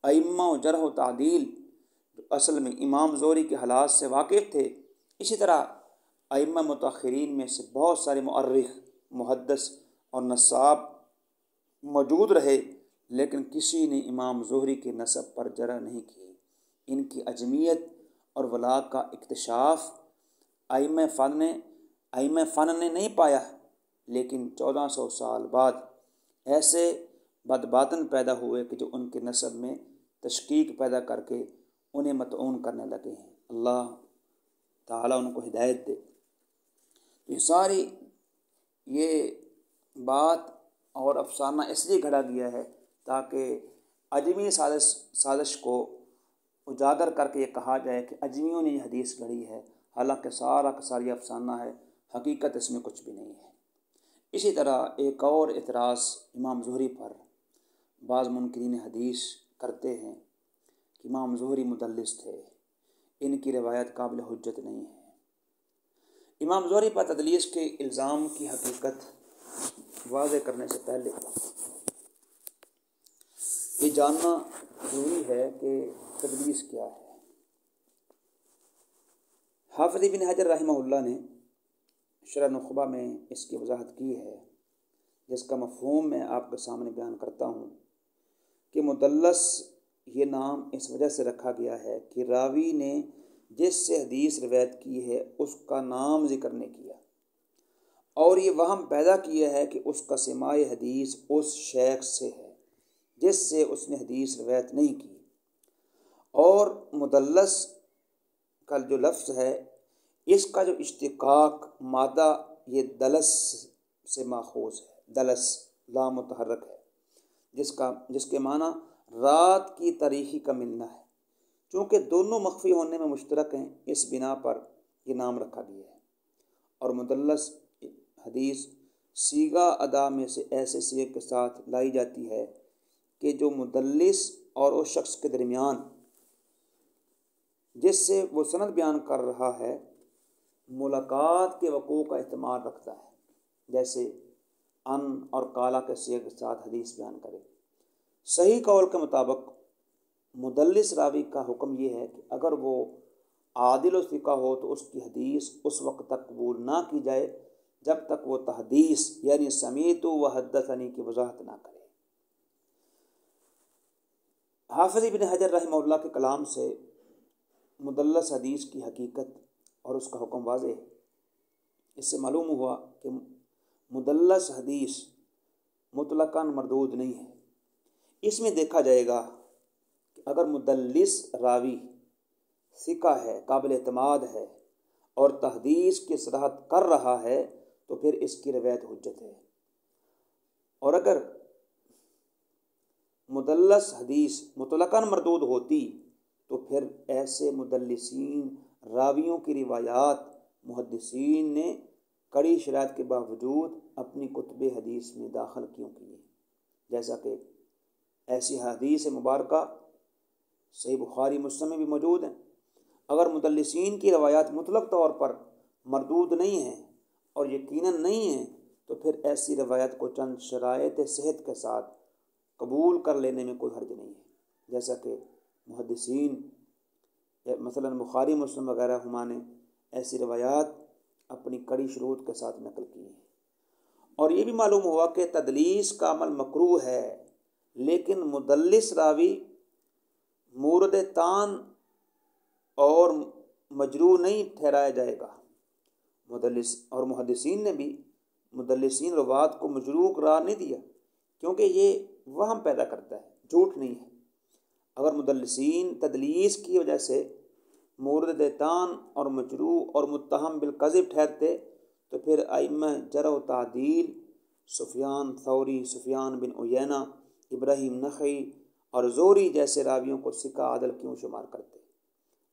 ائمہ و جرح و تعدیل جو اصل میں امام زہری کے حالات سے واقف تھے، اسی طرح ائمہ متاخرین میں سے بہت سارے مؤرخ، محدث اور نصاب موجود رہے، لیکن کسی نے امام زہری کے نسب پر جرح نہیں کی۔ ان کی اجمیت اور ولا کا اکتشاف ائمہ فن ائمہ فن نے نہیں پایا، لیکن 1400 سال بعد ایسے بدباطن پیدا ہوئے کہ جو ان کے نسب میں تشکیک پیدا کر کے انہیں مطعون کرنے لگے ہیں۔ اللہ تعالیٰ ان کو ہدایت دے۔ یہ ساری یہ بات اور افسانہ اس لیے گھڑا گیا ہے تاکہ اجمی سازش کو اجاگر کر کے یہ کہا جائے کہ اجمیوں نے یہ حدیث گھڑی ہے، حالانکہ سارا کا ساری افسانہ ہے، حقیقت اس میں کچھ بھی نہیں ہے۔ اسی طرح ایک اور اعتراض امام زہری پر بعض منکرین حدیث کرتے ہیں کہ امام زہری مدلس تھے، ان کی روایت قابل حجت نہیں ہے۔ امام زہری پر تدلیس کے الزام کی حقیقت واضح کرنے سے پہلے یہ جاننا ضروری ہے کہ تدلیس کیا ہے۔ حافظ ابن حجر رحمہ اللہ نے شرح نخبہ میں اس کی وضاحت کی ہے، جس کا مفہوم میں آپ کے سامنے بیان کرتا ہوں کہ مدلس یہ نام اس وجہ سے رکھا گیا ہے کہ راوی نے جس سے حدیث روایت کی ہے اس کا نام ذکر نہیں کیا، اور یہ وہم پیدا کیا ہے کہ اس کا سماع حدیث اس شیخ سے ہے جس سے اس نے حدیث روایت نہیں کی۔ اور مدلس کا جو لفظ ہے اس کا جو اشتقاق مادہ یہ دلس سے ماخوذ ہے، دلس لام متحرک ہے، جس کے معنی رات کی تاریخی کا ملنا ہے۔ چونکہ دونوں مخفی ہونے میں مشترک ہیں، اس بنا پر یہ نام رکھا گیا ہے۔ اور مدلس حدیث صیغہ ادا میں سے ایسے صیغے کے ساتھ لائی جاتی ہے کہ جو مدلس اور اس شخص کے درمیان جس سے وہ سند بیان کر رہا ہے ملاقات کے وقوع کا احتمال رکھتا ہے، جیسے ان اور کالا کے صیغے کے ساتھ حدیث بیان کرے۔ صحیح قول کے مطابق مدلس راوی کا حکم یہ ہے کہ اگر وہ عادل و ثقہ ہو تو اس کی حدیث اس وقت تک قبول نہ کی جائے جب تک وہ تحدیث یعنی سمیت و حدثنی کی وضاحت نہ کرے۔ حافظ ابن حجر رحمہ اللہ کے کلام سے مدلس حدیث کی حقیقت اور اس کا حکم واضح ہے۔ اس سے معلوم ہوا کہ مدلس حدیث مطلقاً مردود نہیں ہے۔ اس میں دیکھا جائے گا کہ اگر مدلس راوی ثقہ ہے، قابل اعتماد ہے اور تحدیث کی صراحت کر رہا ہے تو پھر اس کی روایت حجت ہے، اور اگر مدلس حدیث مطلقاً مردود ہوتی تو پھر ایسے مدلسین راویوں کی روایات محدثین نے کڑی شرائط کے باوجود اپنی کتب حدیث میں داخل کیوں کی، جیسا کہ ایسی حدیث مبارکہ صحیح بخاری مسلم میں بھی موجود ہیں۔ اگر مدلسین کی روایات مطلق طور پر مردود نہیں ہیں اور یقیناً نہیں ہیں تو پھر ایسی روایت کو چند شرائط صحت کے ساتھ قبول کر لینے میں کوئی حرج نہیں ہے، جیسا کہ محدثین مثلا بخاری مسلم وغیرہ ہما نے ایسی روایات اپنی کڑی شروط کے ساتھ نقل کی ہیں۔ اور یہ بھی معلوم ہوا کہ تدلیس کا عمل مکروہ ہے، لیکن مدلس راوی مورد طعن اور مجروح نہیں ٹھہرایا جائے گا۔ مدلس اور محدثین نے بھی مدلسین روات کو مجروح قرار نہیں دیا، کیونکہ یہ وہم پیدا کرتا ہے، جھوٹ نہیں ہے۔ اگر مدلسین تدلیس کی وجہ سے مورد طعن اور مجروح اور متہم بالکذب ٹھہرتے تو پھر ائمہ جرح و تعدیل سفیان ثوری، سفیان بن عیینہ، ابراہیم نخعی اور زہری جیسے راویوں کو ثقہ عادل کیوں شمار کرتے،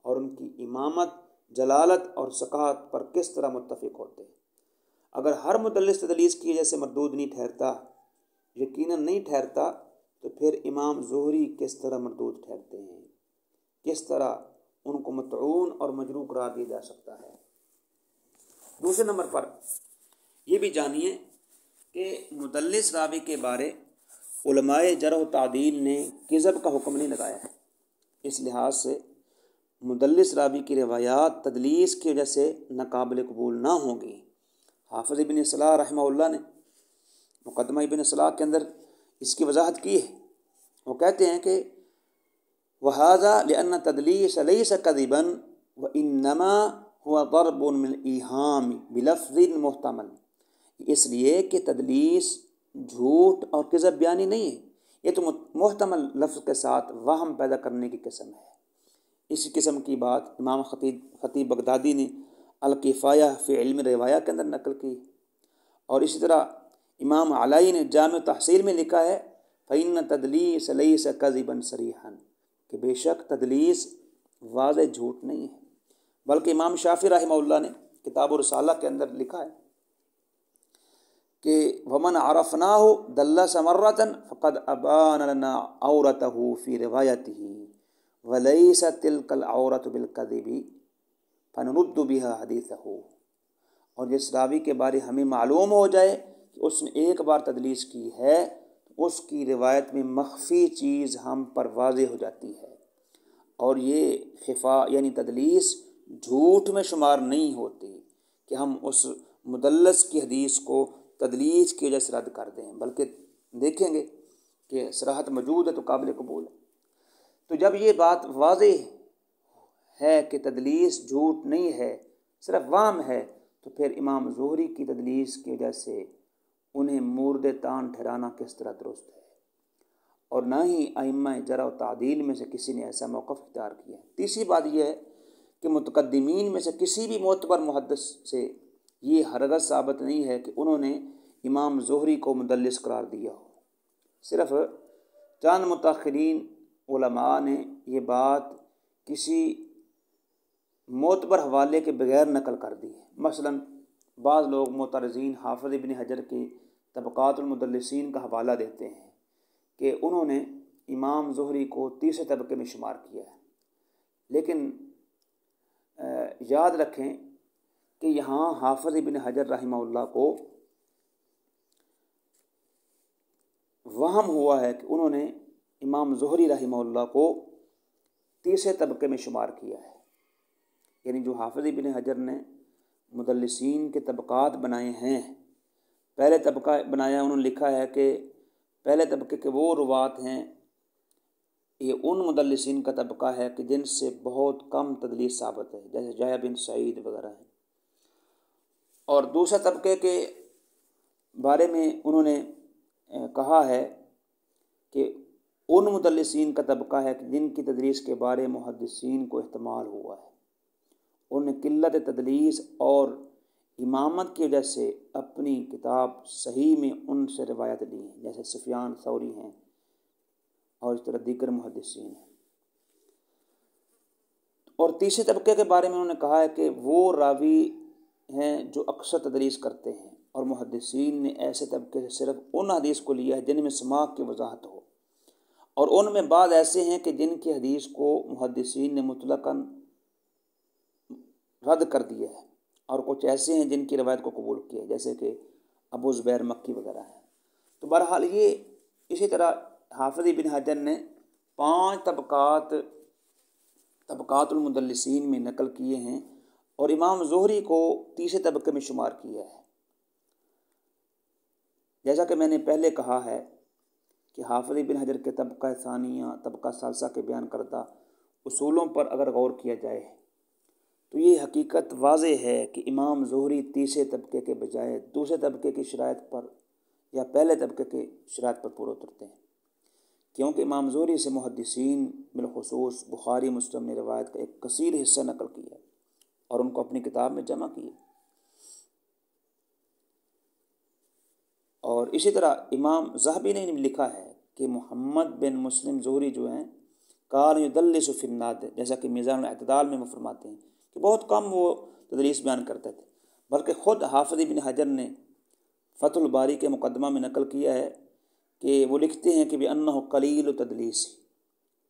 اور ان کی امامت، جلالت اور ثقات پر کس طرح متفق ہوتے۔ اگر ہر مدلس تدلیس کی وجہ سے مردود نہیں ٹھہرتا، یقیناً نہیں ٹھہرتا، تو پھر امام زہری کس طرح مردود ٹھہرتے ہیں؟ کس طرح ان کو مطعون اور مجروح قرار دیا جا سکتا ہے؟ دوسرے نمبر پر یہ بھی جانیے کہ مدلس راوی کے بارے علماء جرح و تعدیل نے کذب کا حکم نہیں لگایا ہے۔ اس لحاظ سے مدلس راوی کی روایات تدلیس کی وجہ سے ناقابل قبول نہ ہوں گی۔ حافظ ابن صلاح رحمہ اللہ نے مقدمہ ابن صلاح کے اندر اس کی وضاحت کی ہے۔ وہ کہتے ہیں کہ وَهَذَا لِأَنَّ تَدْلِيسَ لَيْسَ كَذِبًا وَإِنَّمَا ہوا ضرب من ایہام بلفظ محتمل، اس لیے کہ تدلیس جھوٹ اور کذب بیانی نہیں ہے، یہ تو محتمل لفظ کے ساتھ وہم پیدا کرنے کی قسم ہے۔ اسی قسم کی بات امام خطیب بغدادی نے الکفایہ فی علم روایہ کے اندر نقل کی، اور اسی طرح امام علائی نے جامع تحصیل میں لکھا ہے فَإِنَّ تَدْلِيسَ لَيْسَ كَذِبًا صَرِيحًا، کہ بے شک تدلیس واضح جھوٹ نہیں ہے، بلکہ امام شافعی رحمہ اللہ نے کتاب الرسالہ کے اندر لکھا ہے کہ ومن عرفناه دلس مرۃ فقد ابان لنا عورته فی روایته وليس تلك العورة بالكذب فنرد بها حدیثه، اور جس راوی کے بارے ہمیں معلوم ہو جائے کہ اس نے ایک بار تدلیس کی ہے تو اس کی روایت میں مخفی چیز ہم پر واضح ہو جاتی ہے، اور یہ خفا یعنی تدلیس جھوٹ میں شمار نہیں ہوتی کہ ہم اس مدلس کی حدیث کو تدلیس کی وجہ سے رد کر دیں، بلکہ دیکھیں گے کہ صراحت موجود ہے تو قابل قبول ہے۔ تو جب یہ بات واضح ہے کہ تدلیس جھوٹ نہیں ہے، صرف وہم ہے، تو پھر امام زہری کی تدلیس کی وجہ سے انہیں مورد تان ٹھہرانا کس طرح درست ہے، اور نہ ہی ائمہ جرح و تعدیل میں سے کسی نے ایسا موقف اختیار کیا ہے۔ تیسری بات یہ ہے کہ متقدمین میں سے کسی بھی معتبر محدث سے یہ ہرگز ثابت نہیں ہے کہ انہوں نے امام زہری کو مدلس قرار دیا ہو، صرف چند متاخرین علماء نے یہ بات کسی معتبر حوالے کے بغیر نقل کر دی ہے۔ مثلا بعض لوگ معترضین حافظ ابن حجر کی طبقات المدلسین کا حوالہ دیتے ہیں کہ انہوں نے امام زہری کو تیسرے طبقے میں شمار کیا ہے، لیکن یاد رکھیں کہ یہاں حافظ ابن حجر رحمہ اللہ کو وہم ہوا ہے کہ انہوں نے امام زہری رحمہ اللہ کو تیسرے طبقے میں شمار کیا ہے، یعنی جو حافظ ابن حجر نے مدلسین کے طبقات بنائے ہیں، پہلے طبقہ بنایا انہوں نے لکھا ہے کہ پہلے طبقے کے وہ روات ہیں، یہ ان مدلسین کا طبقہ ہے کہ جن سے بہت کم تدلیس ثابت ہے، جیسے یحییٰ بن سعید وغیرہ ہیں۔ اور دوسرے طبقے کے بارے میں انہوں نے کہا ہے کہ ان مدلسین کا طبقہ ہے کہ جن کی تدلیس کے بارے محدثین کو احتمال ہوا ہے، انہوں نے قلت تدلیس اور امامت کی وجہ سے اپنی کتاب صحیح میں ان سے روایت لی ہیں، جیسے سفیان ثوری ہیں اور اس طرح دیگر محدثین ہیں۔ اور تیسرے طبقے کے بارے میں انہوں نے کہا ہے کہ وہ راوی ہیں جو اکثر تدلیس کرتے ہیں، اور محدثین نے ایسے طبقے سے صرف ان حدیث کو لیا ہے جن میں سماع کی وضاحت ہو، اور ان میں بعض ایسے ہیں کہ جن کی حدیث کو محدثین نے مطلقاً رد کر دیا ہے، اور کچھ ایسے ہیں جن کی روایت کو قبول کیا ہے، جیسے کہ ابو زبیر مکی وغیرہ ہیں۔ تو بہرحال یہ اسی طرح حافظ ابن حجر نے 5 طبقات المدلسین میں نقل کیے ہیں، اور امام زہری کو تیسرے طبقے میں شمار کیا ہے۔ جیسا کہ میں نے پہلے کہا ہے کہ حافظ ابن حجر کے طبقہ ثانیہ، طبقہ ثالثہ کے بیان کردہ اصولوں پر اگر غور کیا جائے تو یہ حقیقت واضح ہے کہ امام زہری تیسرے طبقے کے بجائے دوسرے طبقے کی شرائط پر یا پہلے طبقے کی شرائط پر پورے اترتے ہیں، کیونکہ امام زہری سے محدثین بالخصوص بخاری مسلم نے روایت کا ایک کثیر حصہ نقل کیا اور ان کو اپنی کتاب میں جمع کیا۔ اور اسی طرح امام ذہبی نے لکھا ہے کہ محمد بن مسلم زہری جو ہیں کان یدلس فی النادر، جیسا کہ میزان الاعتدال میں وہ فرماتے ہیں کہ بہت کم وہ تدلیس بیان کرتے تھے، بلکہ خود حافظ ابن حجر نے فتح الباری کے مقدمہ میں نقل کیا ہے کہ وہ لکھتے ہیں کہ بِأَنَّهُ قلیل تدلیس،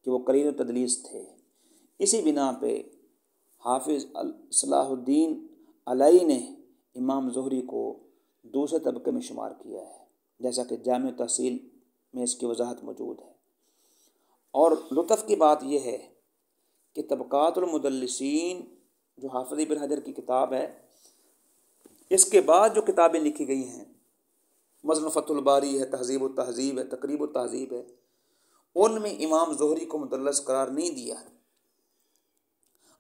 کہ وہ قلیل تدلیس تھے۔ اسی بنا پہ حافظ صلاح الدین علائی نے امام زہری کو دوسرے طبقے میں شمار کیا ہے، جیسا کہ جامع تحصیل میں اس کی وضاحت موجود ہے۔ اور لطف کی بات یہ ہے کہ طبقات المدلسین جو حافظ ابن حجر کی کتاب ہے، اس کے بعد جو کتابیں لکھی گئی ہیں، مثلا فتح الباری ہے، تہذیب التہذیب ہے، تقریب التہذیب ہے، ان میں امام زہری کو مدلس قرار نہیں دیا،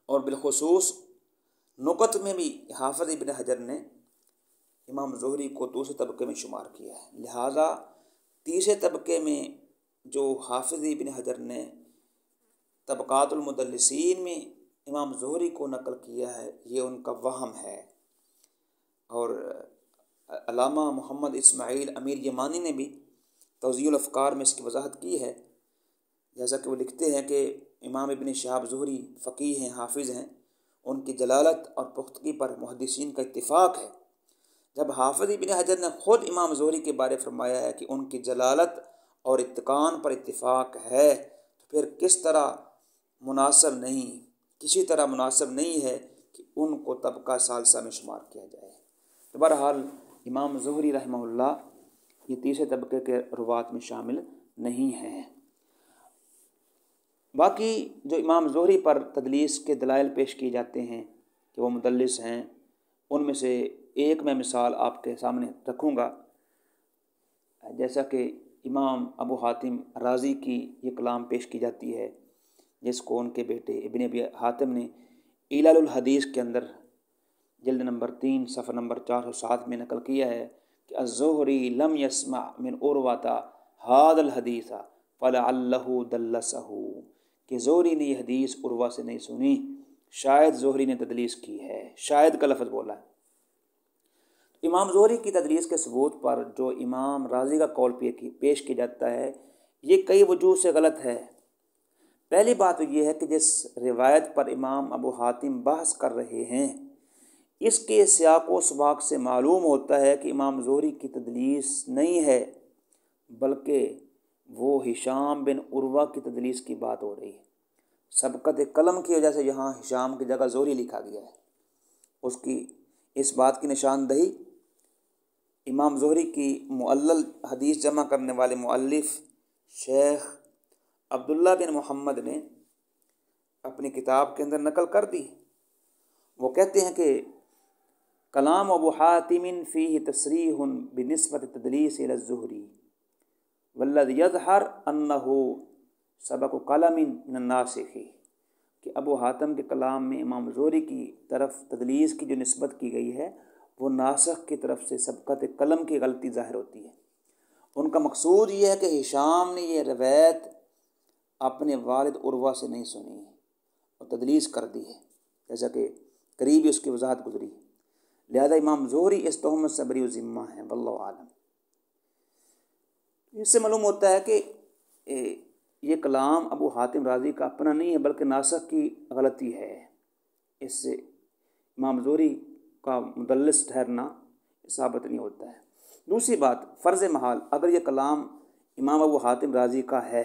اور بالخصوص نکت میں بھی حافظ ابن حجر نے امام زہری کو دوسرے طبقے میں شمار کیا ہے، لہٰذا تیسرے طبقے میں جو حافظ ابن حجر نے طبقات المدلسین میں امام زہری کو نقل کیا ہے، یہ ان کا وہم ہے۔ اور علامہ محمد اسماعیل امیر یمانی نے بھی توضیح الافکار میں اس کی وضاحت کی ہے، جیسا کہ وہ لکھتے ہیں کہ امام ابن شہاب زہری فقیہ ہیں، حافظ ہیں، ان کی جلالت اور پختگی پر محدثین کا اتفاق ہے۔ جب حافظ ابن حجر نے خود امام زہری کے بارے فرمایا ہے کہ ان کی جلالت اور اتقان پر اتفاق ہے، تو پھر کسی طرح مناسب نہیں ہے کہ ان کو طبقہ ثالثہ میں شمار کیا جائے۔ تو بہرحال امام زہری رحمہ اللہ یہ تیسرے طبقے کے روات میں شامل نہیں ہیں۔ باقی جو امام زہری پر تدلیس کے دلائل پیش کیے جاتے ہیں کہ وہ مدلس ہیں، ان میں سے ایک میں مثال آپ کے سامنے رکھوں گا، جیسا کہ امام ابو حاتم رازی کی یہ کلام پیش کی جاتی ہے، جس کو ان کے بیٹے ابن ابی حاتم نے علل الحدیث کے اندر جلد نمبر 3 صفحہ نمبر 407 میں نقل کیا ہے کہ الزہری لم یسمع من عروۃ ھذا الحدیث فلعلہ دلسہ، کہ زہری نے یہ حدیث عروہ سے نہیں سنی، شاید زہری نے تدلیس کی ہے، شاید کا لفظ بولا ہے۔ امام زہری کی تدلیس کے ثبوت پر جو امام رازی کا قول پیش کیا جاتا ہے، یہ کئی وجوہ سے غلط ہے۔ پہلی بات تو یہ ہے کہ جس روایت پر امام ابو حاتم بحث کر رہے ہیں، اس کے سیاق و سباق سے معلوم ہوتا ہے کہ امام زہری کی تدلیس نہیں ہے، بلکہ وہ ہشام بن عروہ کی تدلیس کی بات ہو رہی ہے۔ سبقت قلم کی وجہ سے یہاں ہشام کی جگہ زہری لکھا گیا ہے۔ اس بات کی نشاندہی امام زہری کی معلل حدیث جمع کرنے والے مؤلف شیخ عبداللہ بن محمد نے اپنی کتاب کے اندر نقل کر دی۔ وہ کہتے ہیں کہ کلام ابو حاتم فیہ تصریح بنسبت تدلیس الی الزہری والذی یظہر انہ سبق قلم من الناسخ، کہ ابو حاتم کے کلام میں امام زہری کی طرف تدلیس کی جو نسبت کی گئی ہے وہ ناسخ کی طرف سے سبقت قلم کی غلطی ظاہر ہوتی ہے۔ ان کا مقصود یہ ہے کہ ہشام نے یہ روایت اپنے والد عروہ سے نہیں سنی اور تدلیس کر دی ہے، جیسا کہ قریب اس کی وضاحت گزری ہے، لہذا امام زہری اس تہمت سے بری ذمہ ہیں، واللہ عالم۔ اس سے معلوم ہوتا ہے کہ یہ کلام ابو حاتم رازی کا اپنا نہیں ہے، بلکہ ناسخ کی غلطی ہے۔ اس سے امام زہری کا مدلس ٹھہرنا ثابت نہیں ہوتا ہے۔ دوسری بات، فرض محال اگر یہ کلام امام ابو حاتم رازی کا ہے،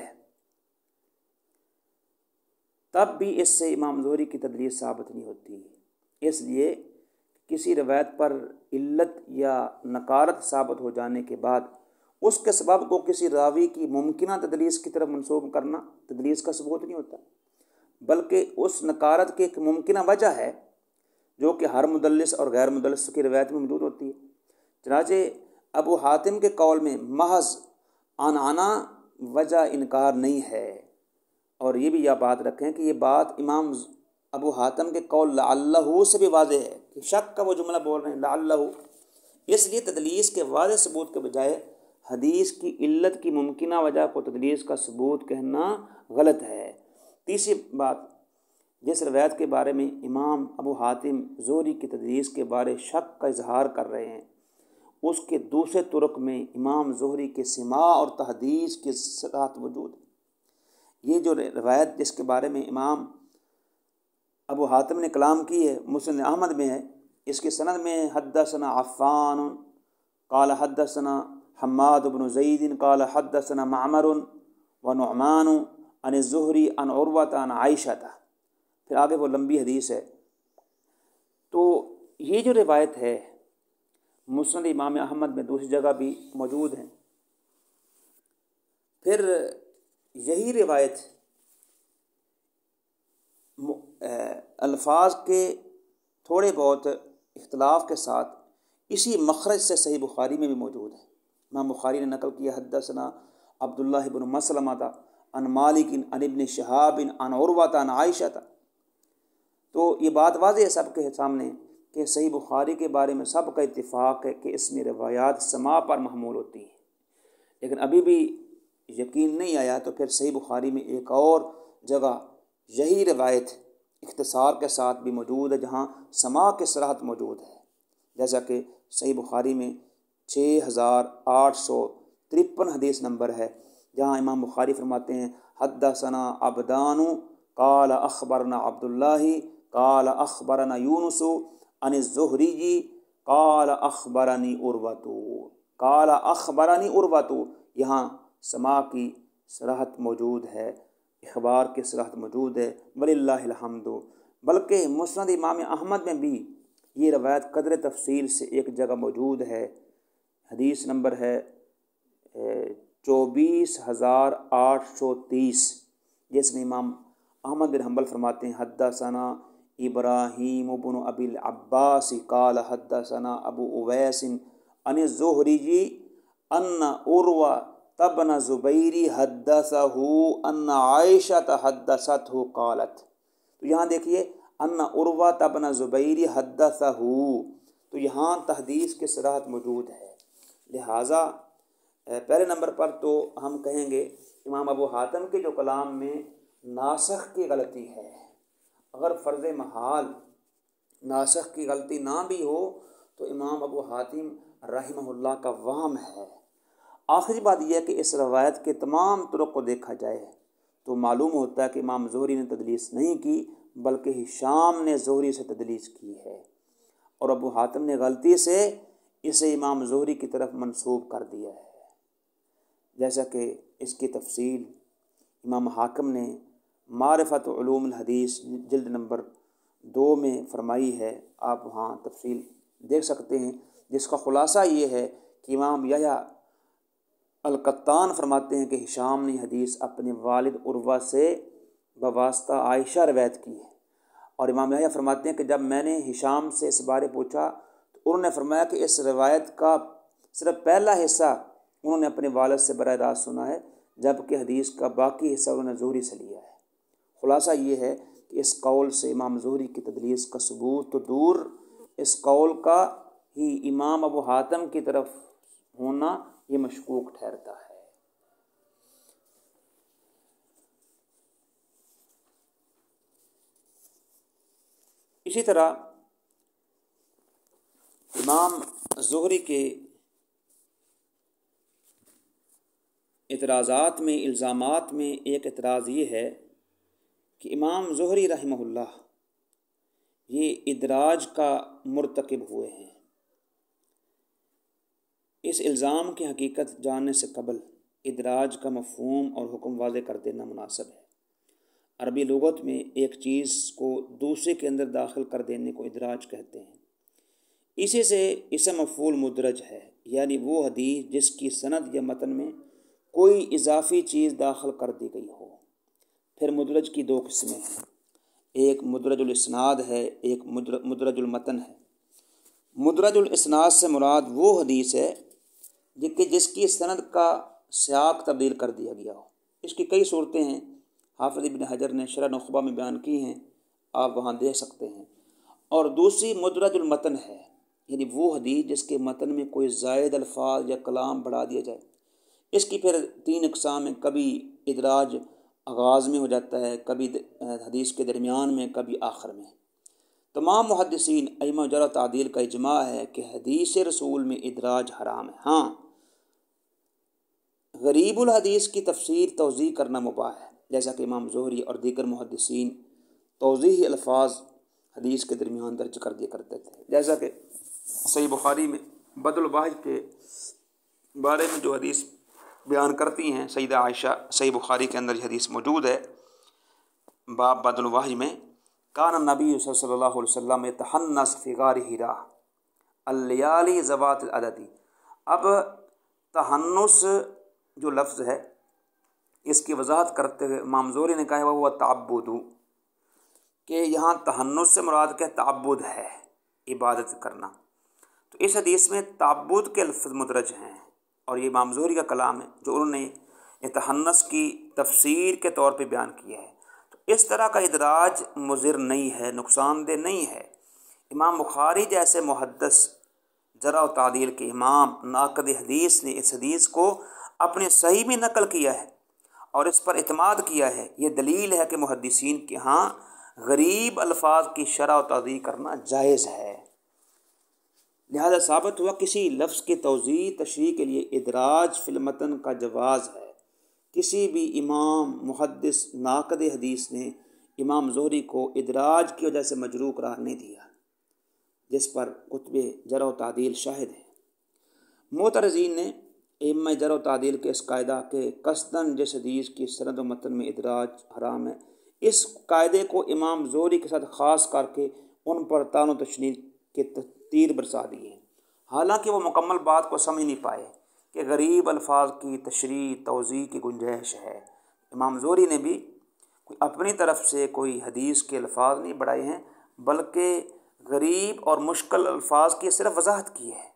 تب بھی اس سے امام زہری کی تدلیس ثابت نہیں ہوتی، اس لیے کسی روایت پر علت یا نکارت ثابت ہو جانے کے بعد اس کے سبب کو کسی راوی کی ممکنہ تدلیس کی طرف منسوب کرنا تدلیس کا ثبوت نہیں ہوتا، بلکہ اس نکارت کی ایک ممکنہ وجہ ہے جو کہ ہر مدلس اور غیر مدلس کی روایت میں موجود ہوتی ہے۔ چنانچہ ابو حاتم کے قول میں محض عنعنہ وجہ انکار نہیں ہے، اور یہ بھی یہ بات رکھیں کہ یہ بات امام ابو حاتم کے قول لعلہ سے بھی واضح ہے کہ شک کا وہ جملہ بول رہے ہیں لعلہ، اس لیے تدلیس کے واضح ثبوت کے بجائے حدیث کی علت کی ممکنہ وجہ کو تدلیس کا ثبوت کہنا غلط ہے۔ تیسری بات، جس روایت کے بارے میں امام ابو حاتم زہری کی تدلیس کے بارے شک کا اظہار کر رہے ہیں، اس کے دوسرے طرق میں امام زہری کے سماع اور تحدیث کے ساتھ وجود ہے۔ یہ جو روایت جس کے بارے میں امام ابو حاتم نے کلام کی ہے، مسند احمد میں ہے، اس کی سند میں حدثنا عفان قال حدثنا حماد بن زید قال حدثنا معمر ونعمان عن الزہری عن عروۃ عن عائشہ، پھر آگے وہ لمبی حدیث ہے۔ تو یہ جو روایت ہے مسند امام احمد میں دوسری جگہ بھی موجود ہیں۔ پھر یہی روایت الفاظ کے تھوڑے بہت اختلاف کے ساتھ اسی مخرج سے صحیح بخاری میں بھی موجود ہے۔ امام بخاری نے نقل کیا حدثنا عبداللہ بن مسلمہ عن مالک عن ابن شہاب عن عروۃ عن عائشہ، تو یہ بات واضح ہے سب کے سامنے کہ صحیح بخاری کے بارے میں سب کا اتفاق ہے کہ اس میں روایات سماع پر محمول ہوتی ہیں، لیکن ابھی بھی یقین نہیں آیا تو پھر صحیح بخاری میں ایک اور جگہ یہی روایت اختصار کے ساتھ بھی موجود ہے جہاں سماع کی صراحت موجود ہے، جیسا کہ صحیح بخاری میں 6853 حدیث نمبر ہے، جہاں امام بخاری فرماتے ہیں حدثنا عبدان قال اخبرنا عبداللہ قال اخبرنا یونس عن الزہری قال اخبرنی عروۃ قال اخبرنی عروۃ، یہاں سماع کی صراحت موجود ہے، اخبار کی صراحت موجود ہے، وللہ الحمد۔ بلکہ مسند امام احمد میں بھی یہ روایت قدر تفصیل سے ایک جگہ موجود ہے، حدیث نمبر ہے 24830، جس میں امام احمد بن حنبل فرماتے ہیں حدثنا ابراہیم بن ابی العباس قال حدثنا ابو اویس عن الزہری ان عروہ ابن زبیر حدثہ ان عائشہ حدثتہ قالت، تو یہاں دیکھیے ان عروہ ابن زبیر حدثہ، تو یہاں تحدیث کی صراحت موجود ہے۔ لہٰذا پہلے نمبر پر تو ہم کہیں گے امام ابو حاتم کے جو کلام میں ناسخ کی غلطی ہے، اگر فرض محال ناسخ کی غلطی نہ بھی ہو تو امام ابو حاتم رحمہ اللہ کا وہم ہے۔ آخری بات یہ ہے کہ اس روایت کے تمام طرق کو دیکھا جائے تو معلوم ہوتا ہے کہ امام زہری نے تدلیس نہیں کی بلکہ ہشام نے زہری سے تدلیس کی ہے، اور ابو حاتم نے غلطی سے اسے امام زہری کی طرف منسوب کر دیا ہے، جیسا کہ اس کی تفصیل امام حاکم نے معرفت علوم الحدیث جلد نمبر 2 میں فرمائی ہے، آپ وہاں تفصیل دیکھ سکتے ہیں، جس کا خلاصہ یہ ہے کہ امام یحییٰ القطان فرماتے ہیں کہ ہشام نے حدیث اپنے والد عروہ سے بواسطہ عائشہ روایت کی ہے، اور امام یحییٰ فرماتے ہیں کہ جب میں نے ہشام سے اس بارے پوچھا تو انہوں نے فرمایا کہ اس روایت کا صرف پہلا حصہ انہوں نے اپنے والد سے براہ راست سنا ہے، جبکہ حدیث کا باقی حصہ انہوں نے زہری سے لیا ہے۔ خلاصہ یہ ہے کہ اس قول سے امام زہری کی تدلیس کا ثبوت تو دور، اس قول کا ہی امام ابو حاتم کی طرف ہونا یہ مشکوک ٹھہرتا ہے۔ اسی طرح امام زہری کے اعتراضات میں الزامات میں ایک اعتراض یہ ہے کہ امام زہری رحمہ اللہ یہ ادراج کا مرتکب ہوئے ہیں۔ اس الزام کی حقیقت جاننے سے قبل ادراج کا مفہوم اور حکم واضح کر دینا مناسب ہے۔ عربی لغت میں ایک چیز کو دوسرے کے اندر داخل کر دینے کو ادراج کہتے ہیں۔ اسی سے اسم مفعول مدرج ہے، یعنی وہ حدیث جس کی سند یا متن میں کوئی اضافی چیز داخل کر دی گئی ہو۔ پھر مدرج کی 2 قسمیں ہیں، ایک مدرج الاسناد ہے، ایک مدرج المتن ہے۔ مدرج الاسناد سے مراد وہ حدیث ہے کہ جس کی سند کا سیاق تبدیل کر دیا گیا ہو۔ اس کی کئی صورتیں ہیں، حافظ ابن حجر نے شرح نخبہ میں بیان کی ہیں، آپ وہاں دیکھ سکتے ہیں۔ اور دوسری مدرج المتن ہے، یعنی وہ حدیث جس کے متن میں کوئی زائد الفاظ یا کلام بڑھا دیا جائے۔ اس کی پھر 3 اقسام ہیں، کبھی ادراج آغاز میں ہو جاتا ہے، کبھی حدیث کے درمیان میں، کبھی آخر میں۔ تمام محدثین ائمہ جرح و تعدیل کا اجماع ہے کہ حدیث رسول میں ادراج حرام ہے۔ ہاں، غریب الحدیث کی تفسیر توضیح کرنا مباح ہے، جیسا کہ امام زہری اور دیگر محدثین توضیحی الفاظ حدیث کے درمیان درج کر دیا کرتے تھے، جیسا کہ صحیح بخاری میں بدل الباحث کے بارے میں جو حدیث بیان کرتی ہیں سیدہ عائشہ، صحیح بخاری کے اندر یہ حدیث موجود ہے، باب بدل الوحج میں کان النبی صلی اللہ علیہ وسلم یتحنس فی غار حراء اللیالی ذوات العدد۔ اب تحنس جو لفظ ہے اس کی وضاحت کرتے ہوئے امام زہری نے کہا ہے وہ تعبد، کہ یہاں تحنس سے مراد کیا تعبد ہے، عبادت کرنا۔ تو اس حدیث میں تعبد کے لفظ مدرج ہیں، اور یہ امام زہری کا کلام ہے جو انہوں نے تحنس کی تفسیر کے طور پہ بیان کیا ہے۔ تو اس طرح کا ادراج مضر نہیں ہے، نقصان دہ نہیں ہے۔ امام بخاری جیسے محدث، جرح و تعدیل کے امام، ناقد حدیث نے اس حدیث کو اپنے صحیح میں نقل کیا ہے اور اس پر اعتماد کیا ہے۔ یہ دلیل ہے کہ محدثین کے ہاں غریب الفاظ کی شرح و تعدیل کرنا جائز ہے۔ لہذا ثابت ہوا کسی لفظ کی توضیح تشریح کے لیے ادراج فی المتن کا جواز ہے۔ کسی بھی امام، محدث، ناقد حدیث نے امام زہری کو ادراج کی وجہ سے مجروح قرار نہیں دیا، جس پر کتب جرح و تعدیل شاہد ہیں۔ معترضین نے ائمہ جرح و تعدیل کے اس قاعدہ کے قصداً جس حدیث کی سند و متن میں ادراج حرام ہے، اس قاعدے کو امام زہری کے ساتھ خاص کر کے ان پر طعن و تشنیع کے تیر برسا دیے، حالانکہ وہ مکمل بات کو سمجھ نہیں پائے کہ غریب الفاظ کی تشریح توضیح کی گنجائش ہے۔ امام زہری نے بھی اپنی طرف سے کوئی حدیث کے الفاظ نہیں بڑھائے ہیں، بلکہ غریب اور مشکل الفاظ کی صرف وضاحت کی ہے۔